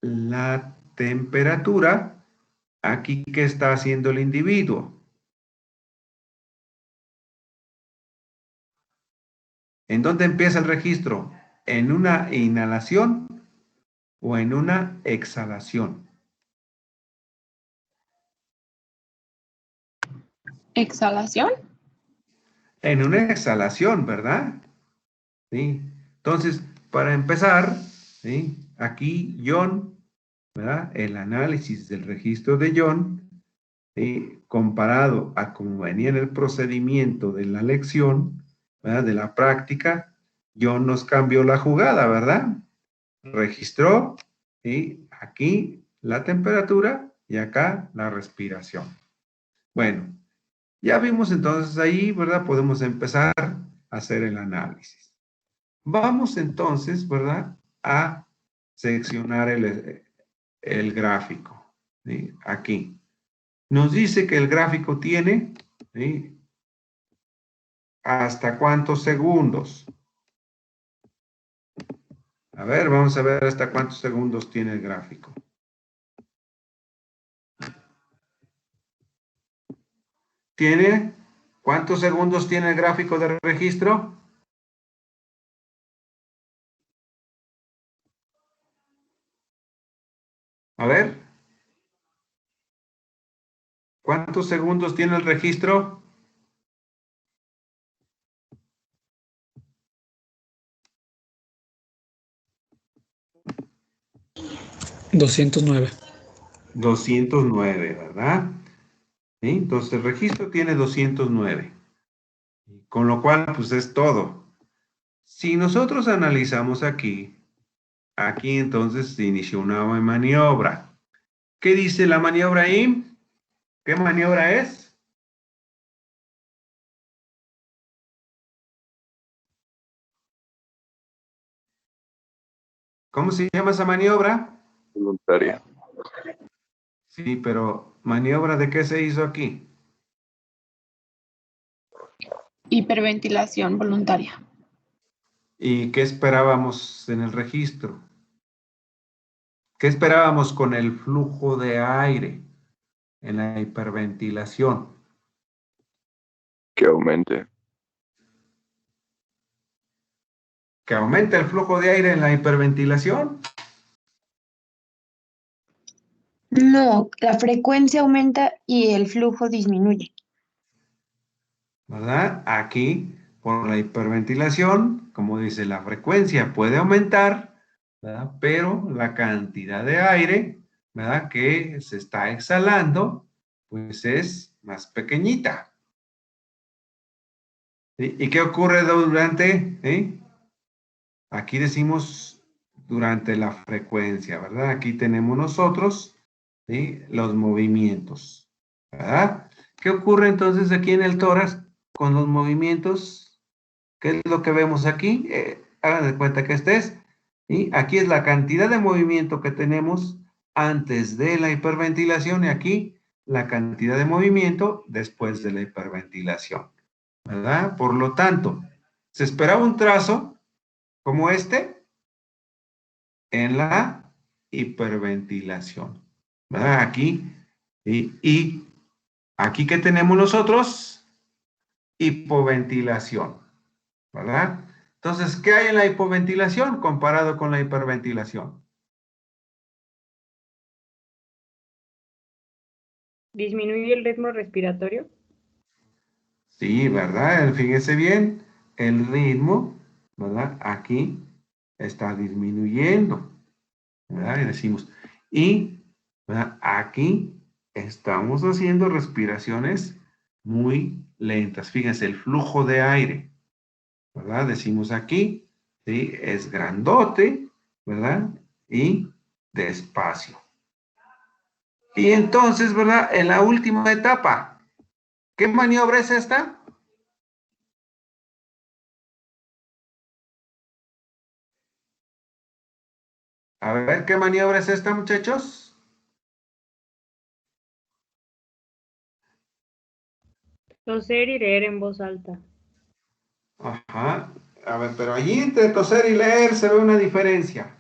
A: la temperatura, aquí, ¿qué está haciendo el individuo? ¿En dónde empieza el registro? ¿En una inhalación o en una exhalación?
G: Exhalación.
A: En una exhalación, ¿verdad? ¿Sí? Entonces, para empezar, ¿sí? Aquí John, ¿verdad? El análisis del registro de John, ¿sí? Comparado a cómo venía en el procedimiento de la lección, ¿verdad? De la práctica, John nos cambió la jugada, ¿verdad? Registró, ¿sí? Aquí la temperatura y acá la respiración. Bueno, ya vimos entonces ahí, ¿verdad? Podemos empezar a hacer el análisis. Vamos entonces, ¿verdad? A seccionar el gráfico, ¿sí? Aquí. Nos dice que el gráfico tiene, ¿sí? ¿Hasta cuántos segundos? A ver, vamos a ver hasta cuántos segundos tiene el gráfico. ¿Cuántos segundos tiene el gráfico de registro? A ver. ¿Cuántos segundos tiene el registro?
H: $209.
A: 209, ¿verdad? ¿Sí? Entonces el registro tiene 209. Con lo cual, pues es todo. Si nosotros analizamos aquí entonces se inició una maniobra. ¿Qué dice la maniobra ahí? ¿Qué maniobra es? ¿Cómo se llama esa maniobra?
I: Voluntaria.
A: Sí, pero ¿maniobra de qué se hizo aquí?
G: Hiperventilación voluntaria.
A: ¿Y qué esperábamos en el registro? ¿Qué esperábamos con el flujo de aire en la hiperventilación?
I: Que aumente.
A: ¿Que aumente el flujo de aire en la hiperventilación?
D: No, la frecuencia aumenta y el flujo disminuye.
A: ¿Verdad? Aquí, por la hiperventilación, como dice, la frecuencia puede aumentar, ¿verdad? Pero la cantidad de aire, ¿verdad? Que se está exhalando, pues es más pequeñita. ¿Sí? ¿Y qué ocurre durante? ¿Sí? Aquí decimos durante la frecuencia, ¿verdad? Aquí tenemos nosotros, ¿sí? Los movimientos, ¿verdad? ¿Qué ocurre entonces aquí en el tórax con los movimientos? ¿Qué es lo que vemos aquí? Hagan de cuenta que ¿sí? Aquí es la cantidad de movimiento que tenemos antes de la hiperventilación y aquí la cantidad de movimiento después de la hiperventilación, ¿verdad? Por lo tanto, se esperaba un trazo como este en la hiperventilación, ¿verdad? Aquí, y aquí que tenemos nosotros, hipoventilación, ¿verdad? Entonces, ¿qué hay en la hipoventilación comparado con la hiperventilación?
F: ¿Disminuye el ritmo respiratorio?
A: Sí, ¿verdad? Fíjese bien, el ritmo, ¿verdad? Aquí está disminuyendo, ¿verdad? Y decimos, ¿verdad? Aquí estamos haciendo respiraciones muy lentas. Fíjense, el flujo de aire, ¿verdad? Decimos aquí, ¿sí? Es grandote, ¿verdad? Y despacio. Y entonces, ¿verdad? En la última etapa, ¿qué maniobra es esta? A ver, ¿qué maniobra es esta, muchachos?
F: Toser y leer en voz alta.
A: Ajá. A ver, pero allí entre toser y leer se ve una diferencia.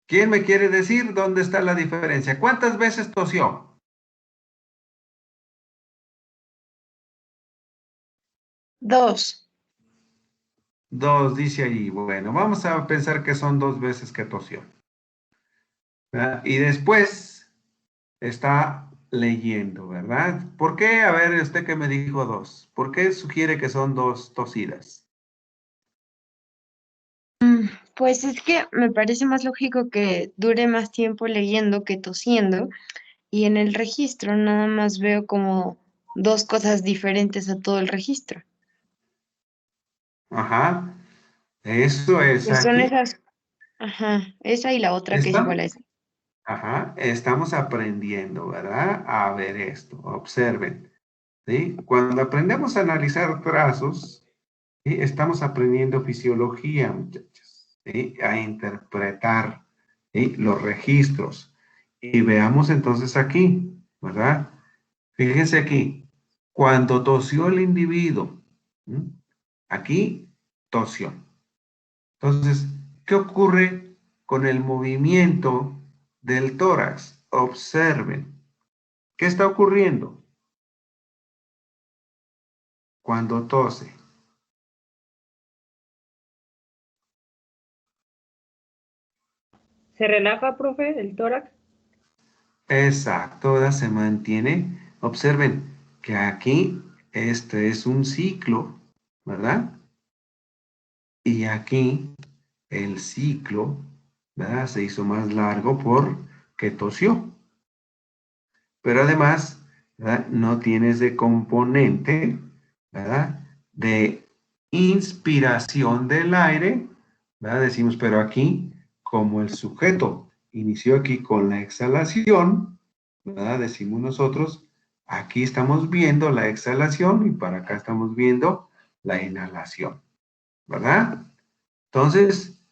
A: ¿Quién me quiere decir dónde está la diferencia? ¿Cuántas veces tosió?
D: 2.
A: 2, dice allí. Bueno, vamos a pensar que son 2 veces que tosió, ¿verdad? Y después está leyendo, ¿verdad? ¿Por qué? A ver, usted que me dijo 2. ¿Por qué sugiere que son 2 tosidas?
D: Pues es que me parece más lógico que dure más tiempo leyendo que tosiendo, y en el registro nada más veo como dos cosas diferentes a todo el registro,
A: Ajá. Eso es
D: que son
A: aquí.
D: esas, ajá, esa y la otra que es igual a esa.
A: Ajá, estamos aprendiendo, ¿verdad? A ver esto. Observen, ¿sí? Cuando aprendemos a analizar trazos, ¿sí? Estamos aprendiendo fisiología, muchachos, ¿sí? A interpretar, ¿sí? Los registros. Y veamos entonces aquí, ¿verdad? Fíjense aquí. Cuando tosió el individuo, ¿sí? Aquí tosió. Entonces, ¿qué ocurre con el movimiento del tórax? Observen. ¿Qué está ocurriendo cuando tose?
F: ¿Se relaja, profe, el tórax?
A: Exacto, ¿verdad? Se mantiene. Observen que aquí este es un ciclo, ¿verdad? Y aquí el ciclo, ¿verdad? Se hizo más largo porque tosió. Pero además, ¿verdad? No tiene ese componente, ¿verdad? De inspiración del aire, ¿verdad? Decimos, pero aquí, como el sujeto inició aquí con la exhalación, ¿verdad? Decimos nosotros, aquí estamos viendo la exhalación y para acá estamos viendo la inhalación, ¿verdad? Entonces,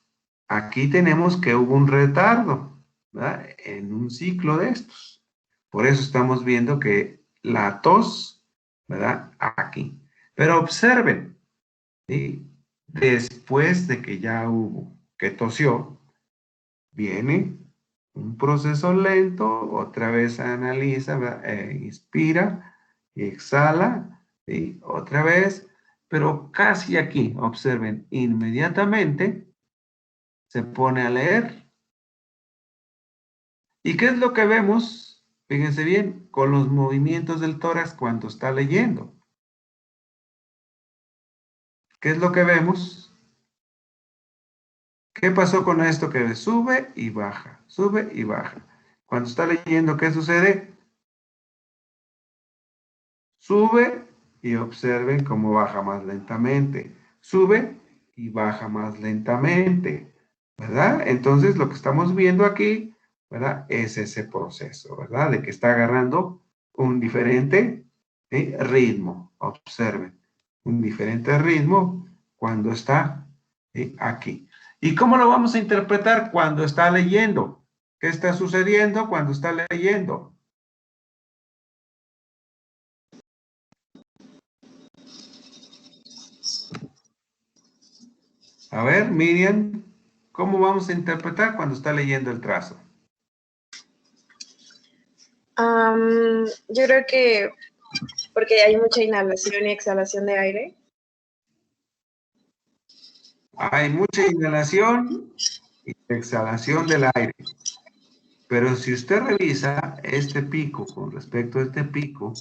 A: aquí tenemos que hubo un retardo, ¿verdad? En un ciclo de estos. Por eso estamos viendo que la tos, ¿verdad? Aquí. Pero observen, ¿sí? Después de que ya hubo, que tosió, viene un proceso lento, otra vez analiza, ¿verdad? Inspira y exhala, y otra vez, pero casi aquí, observen, inmediatamente se pone a leer. ¿Y qué es lo que vemos? Fíjense bien, con los movimientos del tórax cuando está leyendo. ¿Qué es lo que vemos? ¿Qué pasó con esto que sube y baja? Sube y baja. Cuando está leyendo, ¿qué sucede? Sube y observen cómo baja más lentamente. Sube y baja más lentamente, ¿verdad? Entonces, lo que estamos viendo aquí, ¿verdad? Es ese proceso, ¿verdad? De que está agarrando un diferente ritmo. Observen, un diferente ritmo cuando está aquí. ¿Y cómo lo vamos a interpretar cuando está leyendo? ¿Qué está sucediendo cuando está leyendo? A ver, Miriam, ¿cómo vamos a interpretar cuando está leyendo el trazo?
J: Yo creo que porque hay mucha inhalación y exhalación de aire.
A: Hay mucha inhalación y exhalación del aire. Pero si usted revisa este pico con respecto a este pico,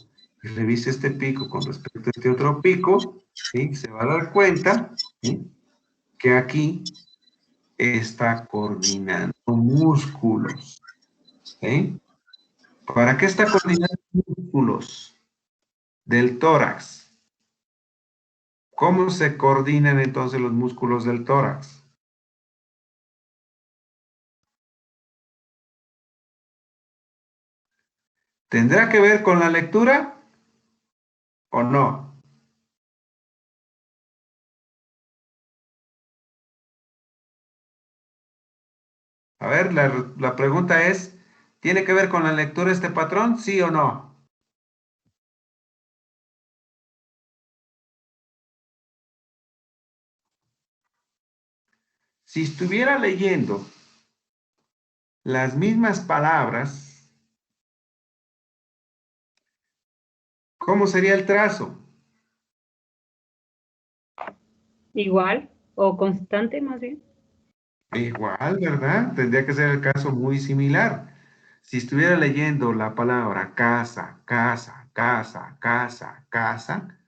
A: y revisa este pico con respecto a este otro pico, ¿sí? Se va a dar cuenta, ¿sí? Que aquí está coordinando músculos. ¿Sí? ¿Para qué está coordinando músculos del tórax? ¿Cómo se coordinan entonces los músculos del tórax? ¿Tendrá que ver con la lectura o no? A ver, la pregunta es, ¿tiene que ver con la lectura este patrón? ¿Sí o no? Si estuviera leyendo las mismas palabras, ¿cómo sería el trazo?
F: Igual, o constante más bien.
A: Igual, ¿verdad? Tendría que ser el caso muy similar. Si estuviera leyendo la palabra casa, casa, casa, casa, casa,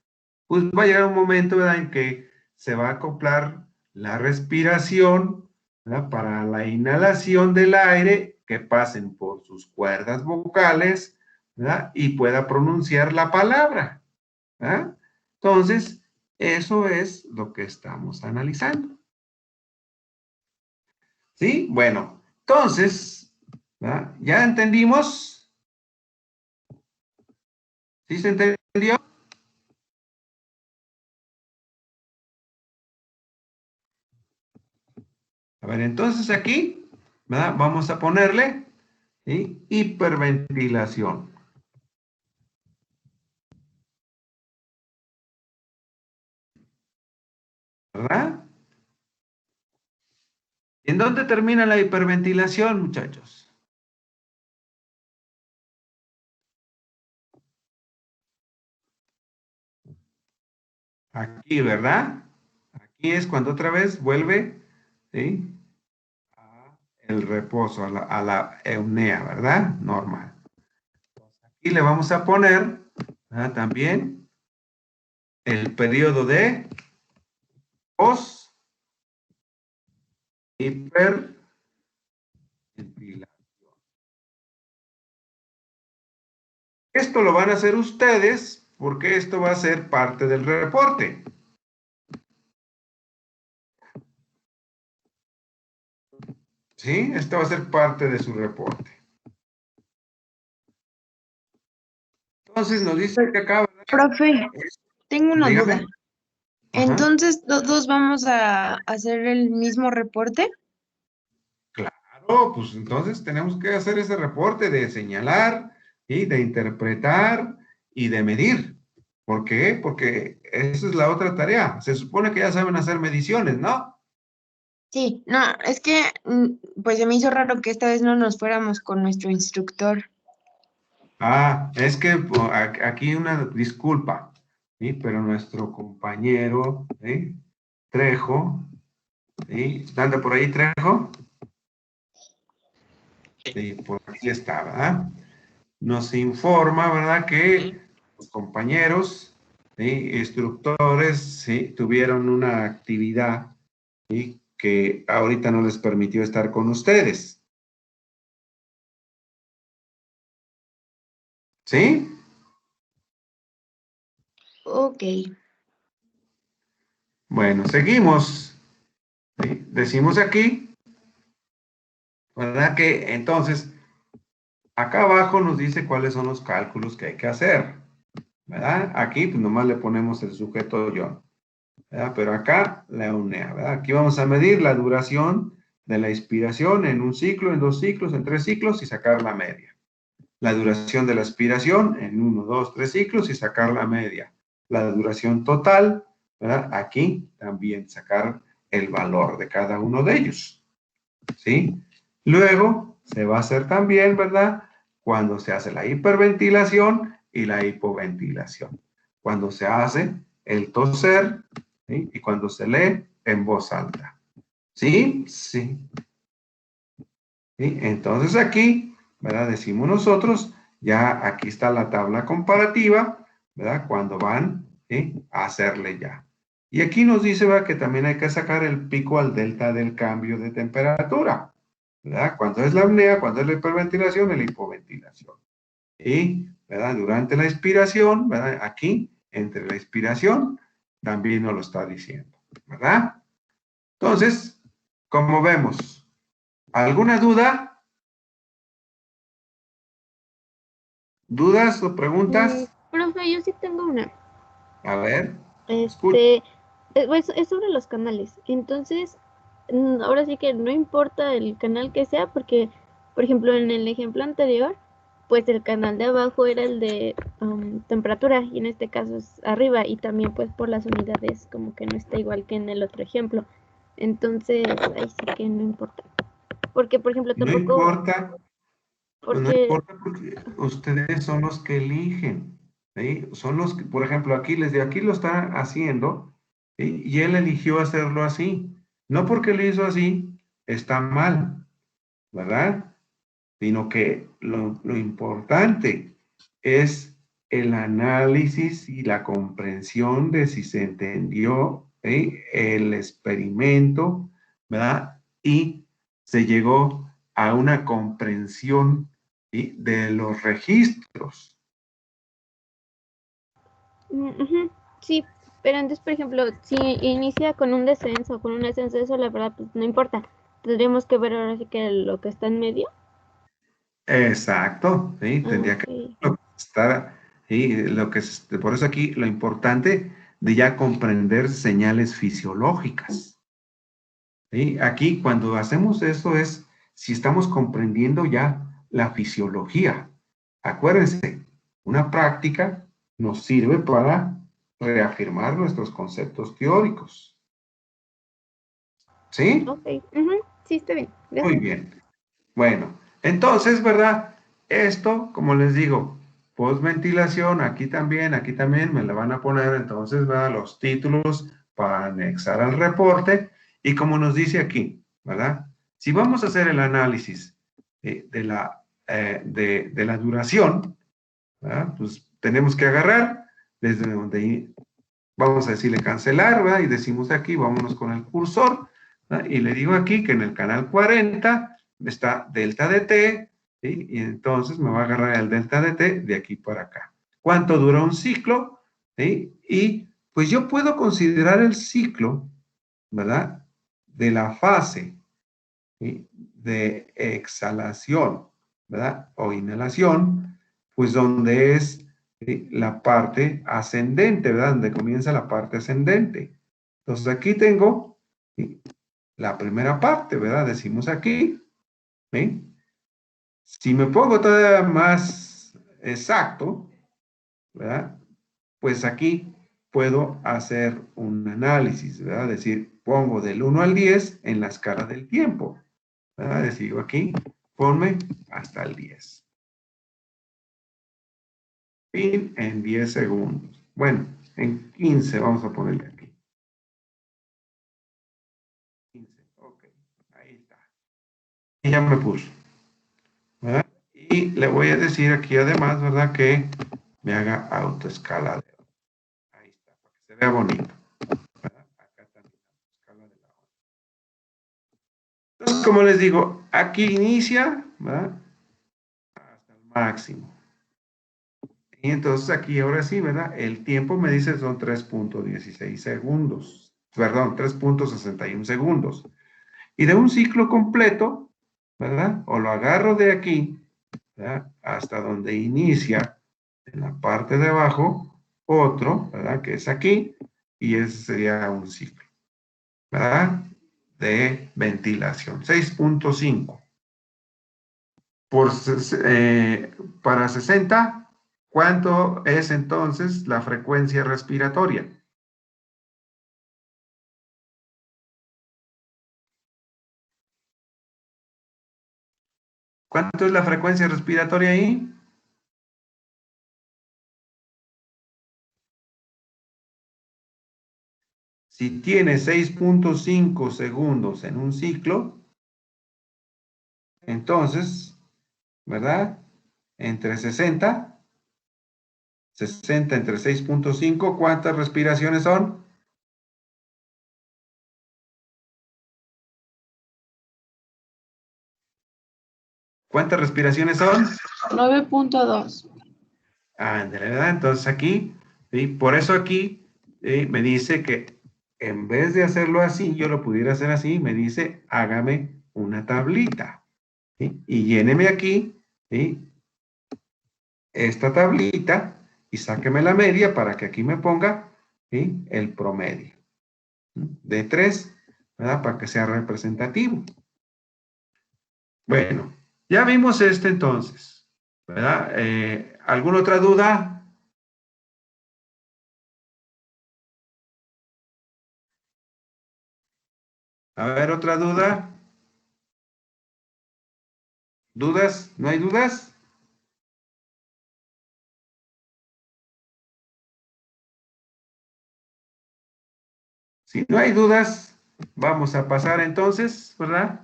A: pues va a llegar un momento, ¿verdad?, en que se va a acoplar la respiración, ¿verdad?, para la inhalación del aire, que pasen por sus cuerdas vocales, ¿verdad?, y pueda pronunciar la palabra, ¿verdad? Entonces, eso es lo que estamos analizando. ¿Sí? Bueno, entonces, ¿verdad? ¿Ya entendimos? ¿Sí se entendió? A ver, entonces aquí, ¿verdad?, vamos a ponerle, ¿sí?, hiperventilación. ¿Verdad? ¿En dónde termina la hiperventilación, muchachos? Aquí, ¿verdad? Aquí es cuando otra vez vuelve, ¿sí?, el reposo, a la eunea, ¿verdad? Normal. Aquí le vamos a poner, ¿verdad?, también el periodo de pos hiperventilación. Esto lo van a hacer ustedes porque esto va a ser parte del reporte. ¿Sí? Esto va a ser parte de su reporte. Entonces nos dice que acá...
D: Profe, tengo una
A: Dígame.
D: duda. Entonces, ¿todos vamos a hacer el mismo reporte?
A: Claro, pues entonces tenemos que hacer ese reporte de señalar, y de interpretar y de medir. ¿Por qué? Porque esa es la otra tarea. Se supone que ya saben hacer mediciones, ¿no?
D: Sí, no, es que pues se me hizo raro que esta vez no nos fuéramos con nuestro instructor.
A: Ah, es que aquí una disculpa, ¿sí? Pero nuestro compañero, ¿sí? Trejo, ¿sí? ¿Anda por ahí, Trejo? Sí, por aquí está, ¿verdad? Nos informa, ¿verdad? Que los compañeros, ¿sí? Instructores, ¿sí? Tuvieron una actividad, ¿sí? Que ahorita no les permitió estar con ustedes. ¿Sí?
D: Ok.
A: Bueno, seguimos. ¿Sí? Decimos aquí, ¿verdad? Que entonces, acá abajo nos dice cuáles son los cálculos que hay que hacer, ¿verdad? Aquí, pues nomás le ponemos el sujeto yo, ¿verdad? Pero acá la UNEA, ¿verdad? Aquí vamos a medir la duración de la expiración en un ciclo, en 2 ciclos, en 3 ciclos y sacar la media. La duración de la expiración en 1, 2, 3 ciclos y sacar la media. La duración total, ¿verdad? Aquí también sacar el valor de cada uno de ellos, ¿sí? Luego se va a hacer también, ¿verdad? Cuando se hace la hiperventilación y la hipoventilación. Cuando se hace el toser, ¿sí? Y cuando se lee en voz alta. ¿Sí? Sí. ¿Sí? Entonces aquí, ¿verdad? Decimos nosotros, ya aquí está la tabla comparativa, ¿verdad? Cuando van, ¿sí? A hacerle ya. Y aquí nos dice, ¿verdad? Que también hay que sacar el pico al delta del cambio de temperatura, ¿verdad? Cuando es la apnea, cuando es la hiperventilación y la hipoventilación. Y, ¿verdad? Durante la expiración, ¿verdad? Aquí, entre la expiración, también nos lo está diciendo, ¿verdad? Entonces, como vemos, ¿alguna duda? ¿Dudas o preguntas?
B: Profe, yo sí tengo una.
A: A ver, escucha.
B: Es sobre los canales. Entonces, ahora sí que no importa el canal que sea, porque, por ejemplo, en el ejemplo anterior, pues el canal de abajo era el de temperatura y en este caso es arriba y también pues por las unidades como que no está igual que en el otro ejemplo. Entonces, ahí sí que no importa. Porque, por ejemplo,
A: No
B: tampoco,
A: importa, no
B: porque,
A: importa porque ustedes son los que eligen, ¿sí? Son los que, por ejemplo, aquí les de aquí lo está haciendo, ¿sí? Y él eligió hacerlo así. No porque lo hizo así, está mal, ¿verdad? Sino que lo importante es el análisis y la comprensión de si se entendió, ¿sí? El experimento, ¿verdad? Y se llegó a una comprensión, ¿sí? De los registros.
B: ujú, sí, pero entonces, por ejemplo, si inicia con un descenso o con un ascenso, eso la verdad pues no importa. Tendríamos que ver ahora sí que lo que está en medio.
A: Exacto, ¿sí?
B: Ah,
A: Tendría que
B: ok.
A: estar, ¿sí? Por eso aquí lo importante de ya comprender señales fisiológicas. ¿Sí? Aquí cuando hacemos eso es si estamos comprendiendo ya la fisiología. Acuérdense, una práctica nos sirve para reafirmar nuestros conceptos teóricos. ¿Sí?
B: Ok, ujú, sí, está bien.
A: Muy
B: Gracias.
A: bien. Bueno, entonces, ¿verdad? Esto, como les digo, postventilación, aquí también me la van a poner entonces, ¿verdad? Los títulos para anexar al reporte y como nos dice aquí, ¿verdad? Si vamos a hacer el análisis de la duración, ¿verdad? Pues tenemos que agarrar desde donde vamos a decirle cancelar, ¿verdad? Y decimos aquí, vámonos con el cursor, ¿verdad? Y le digo aquí que en el canal 40 está delta de t, ¿sí? Y entonces me va a agarrar el delta de t de aquí para acá. cuánto dura un ciclo, ¿sí? Y pues yo puedo considerar el ciclo, ¿verdad? De la fase, ¿sí? De exhalación, ¿verdad? O inhalación, pues donde es, ¿sí? La parte ascendente, ¿verdad? Donde comienza la parte ascendente. Entonces aquí tengo, ¿sí? La primera parte, ¿verdad? Decimos aquí, ¿sí? Si me pongo todavía más exacto, ¿verdad? Pues aquí puedo hacer un análisis, ¿verdad? Es decir, pongo del 1 al 10 en la escala del tiempo, ¿verdad? Decido aquí, ponme hasta el 10. Fin en 10 segundos. Bueno, en 15 vamos a ponerle aquí. 15, ok, ahí está. Y ya me puso, ¿verdad? Y le voy a decir aquí además, ¿verdad? Que me haga autoescaladero. Ahí está, para que se vea bonito. ¿Verdad? Acá también, escala de la onda. Entonces, como les digo, aquí inicia, ¿verdad? Hasta el máximo. Y entonces aquí ahora sí, ¿verdad? El tiempo me dice son 3.16 segundos. Perdón, 3.61 segundos. Y de un ciclo completo, ¿verdad? O lo agarro de aquí, ¿verdad? Hasta donde inicia, en la parte de abajo, otro, ¿verdad? Que es aquí, y ese sería un ciclo, ¿verdad? De ventilación, 6.5. Para 60, ¿cuánto es entonces la frecuencia respiratoria? ¿Cuánto es la frecuencia respiratoria ahí? Si tiene 6.5 segundos en un ciclo, entonces, ¿verdad? Entre 60 entre 6.5, ¿cuántas respiraciones son? ¿Cuántas respiraciones son?
G: 9.2.
A: Ándale, ¿verdad? Entonces aquí, ¿sí? Por eso aquí me dice que en vez de hacerlo así, yo lo pudiera hacer así, me dice, hágame una tablita, ¿sí? Y lléneme aquí, ¿sí? Esta tablita y sáqueme la media para que aquí me ponga, ¿sí? El promedio, ¿sí? De 3, ¿verdad? Para que sea representativo. Bueno, ya vimos este entonces, ¿verdad? ¿Alguna otra duda? A ver, otra duda. ¿Dudas? ¿No hay dudas? Si no hay dudas, vamos a pasar entonces, ¿verdad?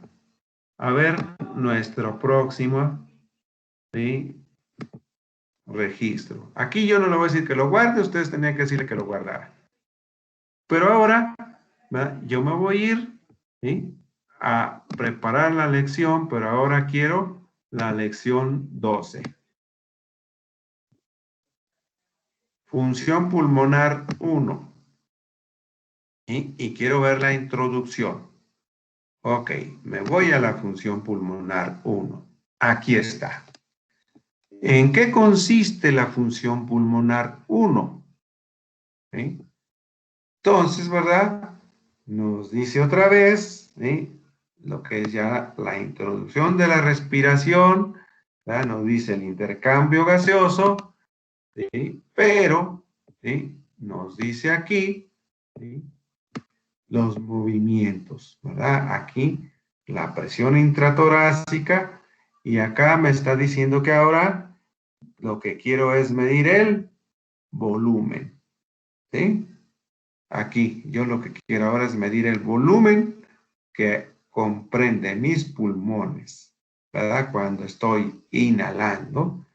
A: A ver nuestro próximo, ¿sí? Registro. Aquí yo no le voy a decir que lo guarde, ustedes tenían que decirle que lo guardara. Pero ahora, ¿verdad? Yo me voy a ir, ¿sí? A preparar la lección, pero ahora quiero la lección 12. Función pulmonar 1. ¿Sí? Y quiero ver la introducción. Ok, me voy a la función pulmonar 1. Aquí está. ¿En qué consiste la función pulmonar 1? ¿Sí? Entonces, ¿verdad? Nos dice otra vez, ¿sí? Lo que es ya la introducción de la respiración, ¿verdad? Nos dice el intercambio gaseoso, ¿sí? Pero, ¿sí? Nos dice aquí, ¿sí? Los movimientos, ¿verdad? Aquí la presión intratorácica y acá me está diciendo que ahora lo que quiero es medir el volumen, ¿sí? Aquí yo lo que quiero ahora es medir el volumen que comprende mis pulmones, ¿verdad? Cuando estoy inhalando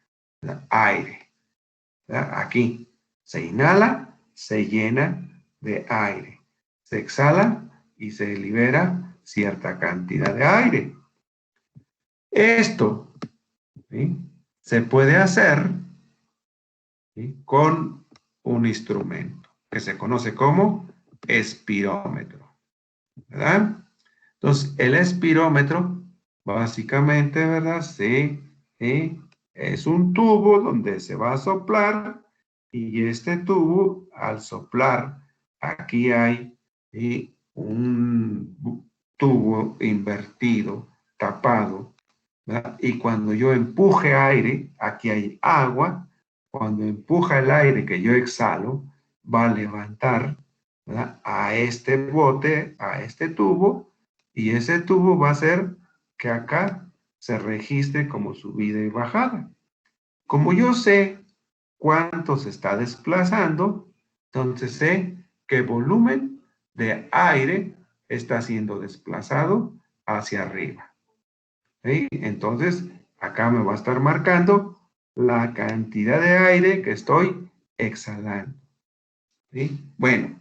A: aire, ¿verdad? Aquí se inhala, se llena de aire, se exhala y se libera cierta cantidad de aire. Esto, ¿sí? Se puede hacer, ¿sí? Con un instrumento que se conoce como espirómetro, ¿verdad? Entonces, el espirómetro, básicamente, ¿verdad? Sí, es un tubo donde se va a soplar y este tubo, al soplar, aquí hay un tubo invertido, tapado, ¿verdad? Y cuando yo empuje aire, aquí hay agua, cuando empuja el aire que yo exhalo, va a levantar, ¿verdad?, a este bote, a este tubo, y ese tubo va a hacer que acá se registre como subida y bajada. Como yo sé cuánto se está desplazando, entonces sé qué volumen de aire está siendo desplazado hacia arriba. ¿Sí? Entonces, acá me va a estar marcando la cantidad de aire que estoy exhalando. ¿Sí? Bueno,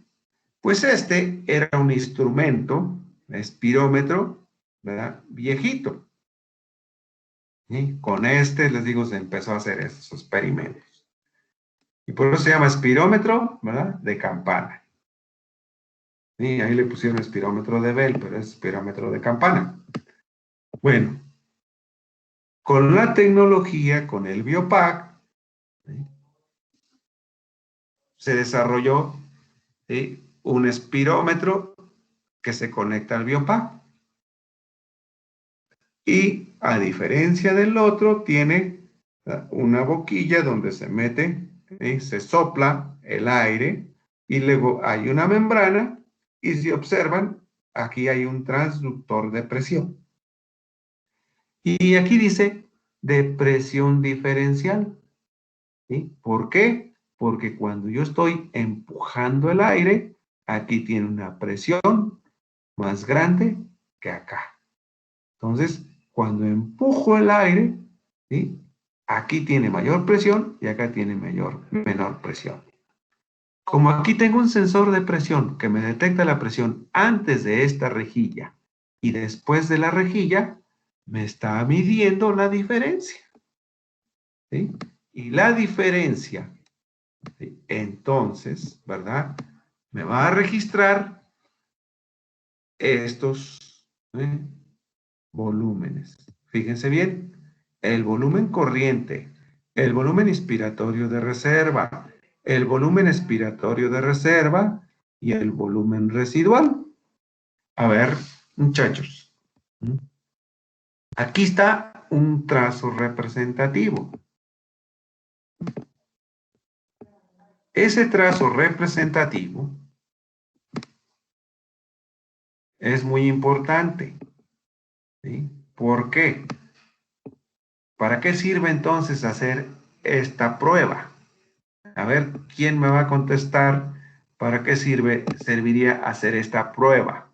A: pues este era un instrumento, espirómetro, ¿verdad?, viejito. ¿Sí? Con este, les digo, se empezó a hacer estos experimentos. Y por eso se llama espirómetro, ¿verdad?, de campana. ¿Sí? Ahí le pusieron espirómetro de Bell, pero es espirómetro de campana. Bueno, con la tecnología, con el BioPAC, ¿sí?, se desarrolló, ¿sí?, un espirómetro que se conecta al BioPAC. Y a diferencia del otro, tiene una boquilla donde se mete, ¿sí?, se sopla el aire y luego hay una membrana y si observan, aquí hay un transductor de presión. Y aquí dice de presión diferencial. ¿Sí? ¿Por qué? Porque cuando yo estoy empujando el aire, aquí tiene una presión más grande que acá. Entonces, cuando empujo el aire, ¿sí?, aquí tiene mayor presión y acá tiene menor presión. Como aquí tengo un sensor de presión que me detecta la presión antes de esta rejilla y después de la rejilla, me está midiendo la diferencia. ¿Sí? Y la diferencia, ¿sí?, entonces, ¿verdad?, me va a registrar estos volúmenes. Fíjense bien, el volumen corriente, el volumen inspiratorio de reserva, el volumen expiratorio de reserva y el volumen residual. A ver, muchachos, aquí está un trazo representativo. Ese trazo representativo es muy importante. ¿Sí? ¿Por qué? ¿Para qué sirve entonces hacer esta prueba? A ver, ¿quién me va a contestar para qué serviría hacer esta prueba?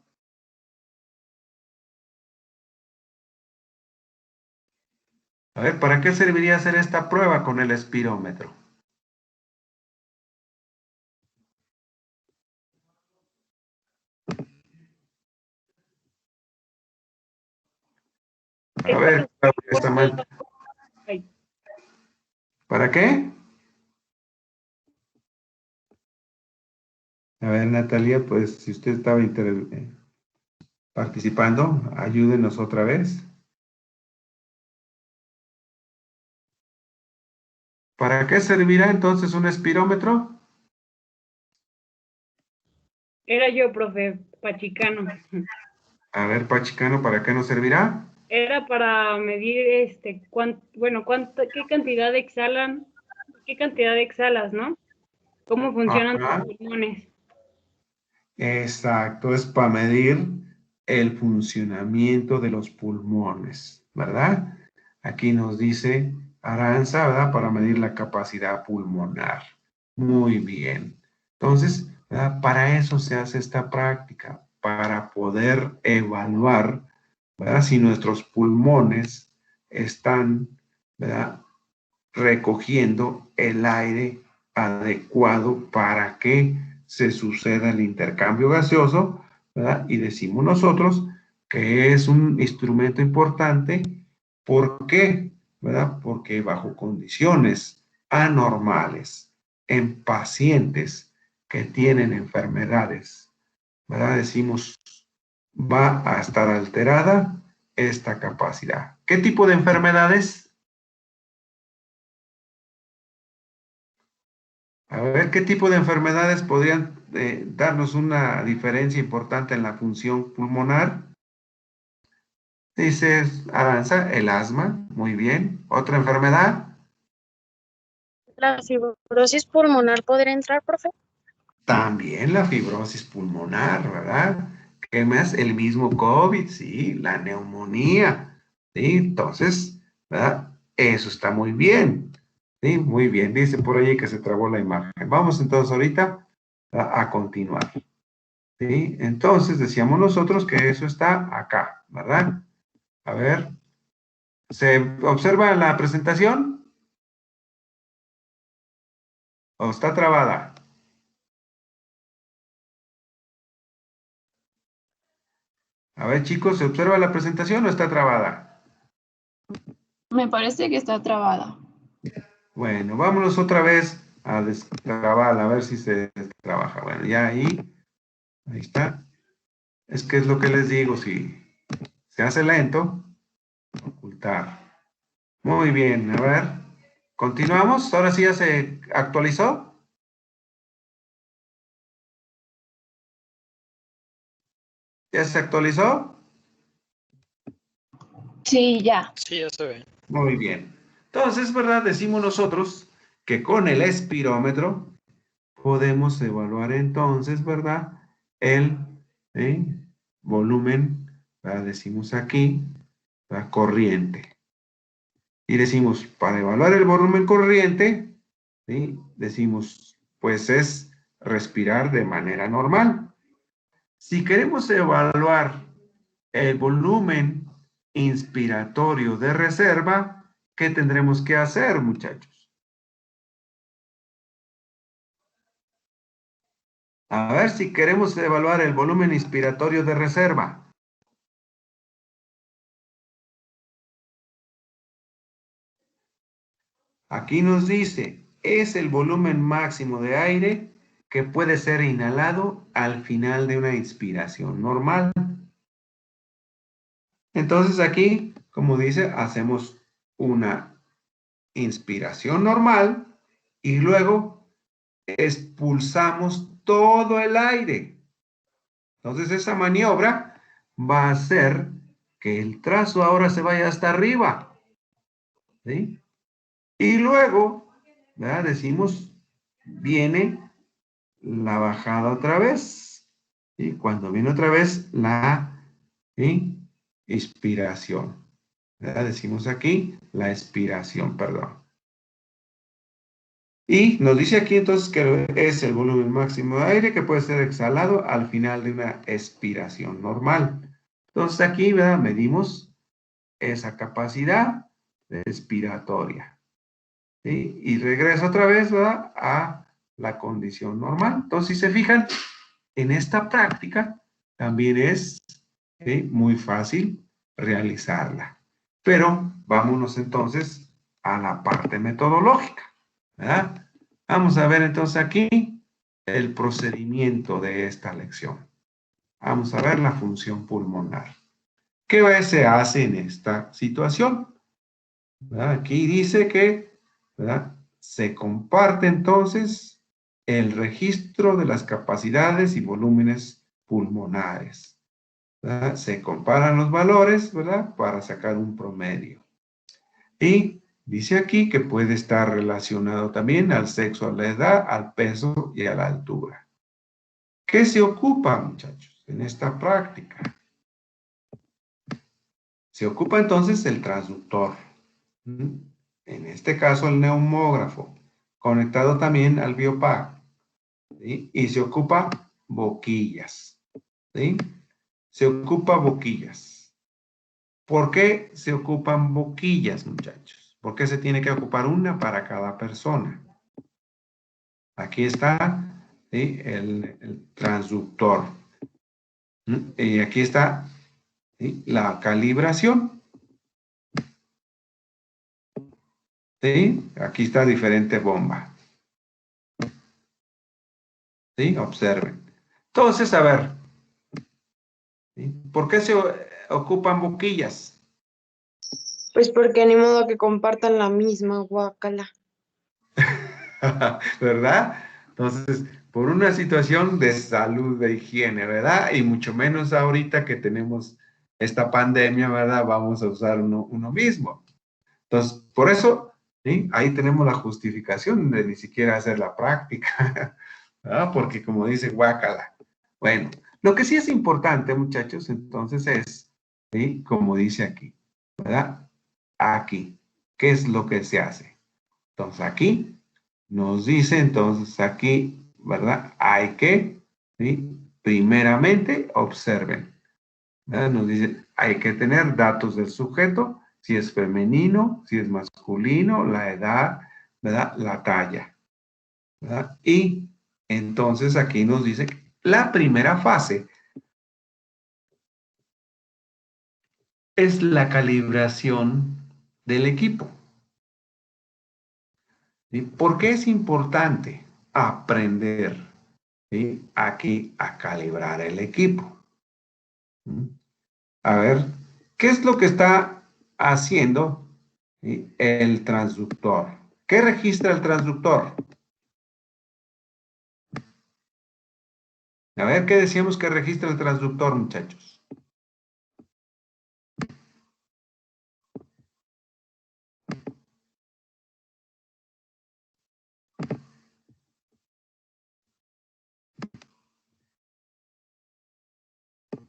A: A ver, ¿para qué serviría hacer esta prueba con el espirómetro? A ver, está mal. ¿Para qué? A ver, Natalia, pues si usted estaba participando, ayúdenos otra vez. ¿Para qué servirá entonces un espirómetro?
F: Era yo, profe, Pachicano.
A: A ver, Pachicano, ¿para qué nos servirá?
F: Era para medir qué cantidad exhalan, qué cantidad exhalas, ¿no? ¿Cómo funcionan tus pulmones?
A: Exacto, es para medir el funcionamiento de los pulmones, ¿verdad? Aquí nos dice Aranza, ¿verdad?, para medir la capacidad pulmonar. Muy bien. Entonces, ¿verdad?, para eso se hace esta práctica, para poder evaluar, ¿verdad?, si nuestros pulmones están, ¿verdad?, recogiendo el aire adecuado para que se suceda el intercambio gaseoso, ¿verdad? Y decimos nosotros que es un instrumento importante. ¿Por qué? ¿Verdad? Porque bajo condiciones anormales, en pacientes que tienen enfermedades, ¿verdad? Decimos, va a estar alterada esta capacidad. ¿Qué tipo de enfermedades? A ver, ¿qué tipo de enfermedades podrían darnos una diferencia importante en la función pulmonar? Dice Aranza, el asma, muy bien. ¿Otra enfermedad?
K: ¿La fibrosis pulmonar podría entrar, profe?
A: También la fibrosis pulmonar, ¿verdad? ¿Qué más? El mismo COVID, sí, la neumonía, ¿sí? Entonces, ¿verdad? Eso está muy bien, ¿sí? Muy bien, dice por ahí que se trabó la imagen. Vamos entonces ahorita a continuar, ¿sí? Entonces, decíamos nosotros que eso está acá, ¿verdad? A ver, ¿se observa la presentación? ¿O está trabada? A ver, chicos, ¿se observa la presentación o está trabada?
G: Me parece que está trabada.
A: Bueno, vámonos otra vez a destrabar, a ver si se trabaja. Bueno, ya ahí está. Es que es lo que les digo, si se hace lento, ocultar. Muy bien, a ver. Continuamos, ahora sí ya se actualizó. ¿Ya se actualizó?
G: Sí, ya.
E: Sí, ya se ve.
A: Muy bien. Entonces, ¿verdad? Decimos nosotros que con el espirómetro podemos evaluar entonces, ¿verdad? El volumen, ¿verdad? Decimos aquí, ¿verdad? Corriente. Y decimos, para evaluar el volumen corriente, ¿sí? Decimos, pues es respirar de manera normal. Si queremos evaluar el volumen inspiratorio de reserva, ¿qué tendremos que hacer, muchachos? A ver si queremos evaluar el volumen inspiratorio de reserva. Aquí nos dice, es el volumen máximo de aire que puede ser inhalado al final de una inspiración normal. Entonces aquí, como dice, hacemos una inspiración normal y luego expulsamos todo el aire. Entonces esa maniobra va a hacer que el trazo ahora se vaya hasta arriba, ¿sí? Y luego, ¿verdad? Decimos, viene la bajada otra vez. Y cuando viene otra vez la inspiración. ¿Verdad? Decimos aquí la expiración, perdón. Y nos dice aquí entonces que es el volumen máximo de aire que puede ser exhalado al final de una expiración normal. Entonces aquí, ¿verdad? Medimos esa capacidad respiratoria. ¿Sí? Y regresa otra vez, ¿verdad? A la condición normal. Entonces, si se fijan, en esta práctica también es muy fácil realizarla. Pero vámonos entonces a la parte metodológica, ¿verdad? Vamos a ver entonces aquí el procedimiento de esta lección. Vamos a ver la función pulmonar. ¿Qué se hace en esta situación? ¿Verdad? Aquí dice que, ¿verdad? Se comparte entonces el registro de las capacidades y volúmenes pulmonares, ¿verdad? Se comparan los valores, ¿verdad? Para sacar un promedio. Y dice aquí que puede estar relacionado también al sexo, a la edad, al peso y a la altura. ¿Qué se ocupa, muchachos, en esta práctica? Se ocupa entonces el transductor. En este caso el neumógrafo, conectado también al biopag, ¿sí? Y se ocupa boquillas, ¿sí? Se ocupa boquillas. ¿Por qué se ocupan boquillas, muchachos? ¿Por qué se tiene que ocupar una para cada persona? Aquí está, ¿sí? el transductor. Y aquí está, ¿sí? La calibración. ¿Sí? Aquí está diferente bomba. ¿Sí? Observen. Entonces, a ver, ¿sí? ¿Por qué se ocupan boquillas?
D: Pues porque ni modo que compartan la misma, guácala.
A: ¿Verdad? Entonces, por una situación de salud, de higiene, ¿verdad? Y mucho menos ahorita que tenemos esta pandemia, ¿verdad? Vamos a usar uno mismo. Entonces, por eso, ¿sí? Ahí tenemos la justificación de ni siquiera hacer la práctica, ¿verdad? Porque como dice guácala. Bueno, lo que sí es importante, muchachos, entonces es, ¿sí? Como dice aquí, ¿verdad? Aquí, ¿qué es lo que se hace? Entonces, aquí nos dice, entonces, aquí, ¿verdad? Hay que, ¿sí? Primeramente, observen, ¿verdad? Nos dice, hay que tener datos del sujeto, si es femenino, si es masculino, la edad, ¿verdad? La talla, ¿verdad? Y entonces aquí nos dice que la primera fase es la calibración del equipo. ¿Sí? ¿Por qué es importante aprender, ¿sí? Aquí a calibrar el equipo? ¿Mm? A ver, ¿qué es lo que está haciendo, ¿sí? El transductor? ¿Qué registra el transductor? A ver, ¿qué decíamos que registra el transductor, muchachos?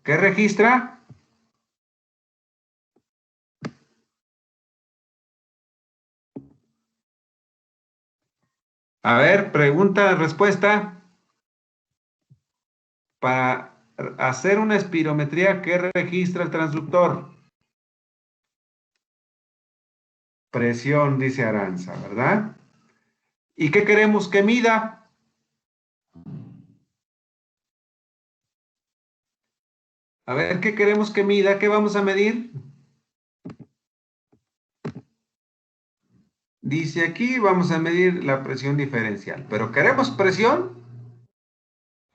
A: ¿Qué registra? A ver, pregunta, respuesta. Para hacer una espirometría, ¿qué registra el transductor? Presión, dice Aranza, ¿verdad? ¿Y qué queremos que mida? A ver, ¿qué queremos que mida? ¿Qué vamos a medir? Dice aquí, vamos a medir la presión diferencial. ¿Pero queremos presión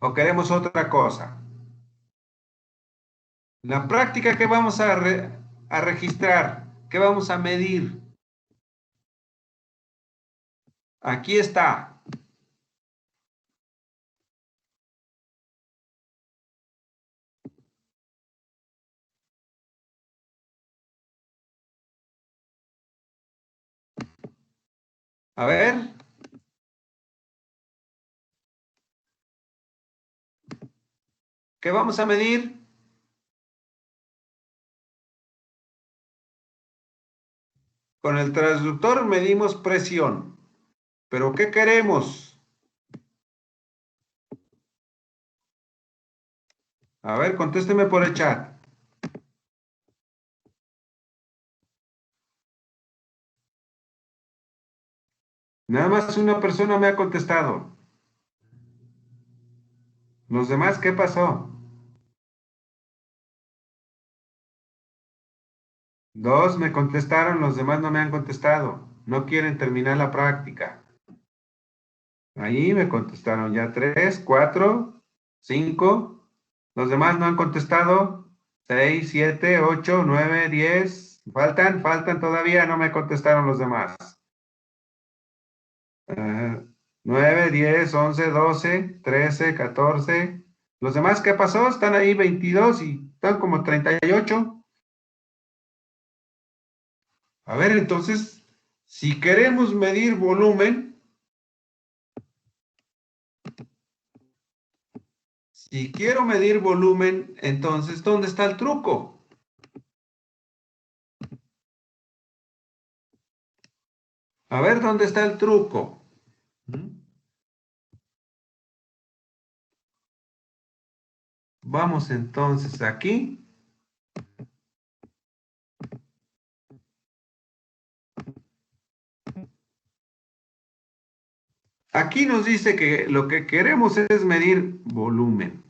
A: o queremos otra cosa? La práctica que vamos a registrar, ¿qué vamos a medir? Aquí está. A ver. ¿Qué vamos a medir? Con el transductor medimos presión. ¿Pero qué queremos? A ver, contésteme por el chat. Nada más una persona me ha contestado. ¿Los demás qué pasó? 2 me contestaron, los demás no me han contestado. No quieren terminar la práctica. Ahí me contestaron ya 3, 4, 5. Los demás no han contestado. 6, 7, 8, 9, 10. Faltan todavía, no me contestaron los demás. 9, 10, 11, 12, 13, 14. ¿Los demás qué pasó? Están ahí 22 y están como 38. A ver, entonces, si queremos medir volumen, si quiero medir volumen, entonces, ¿dónde está el truco? A ver, ¿dónde está el truco? Vamos entonces aquí. Aquí nos dice que lo que queremos es medir volumen.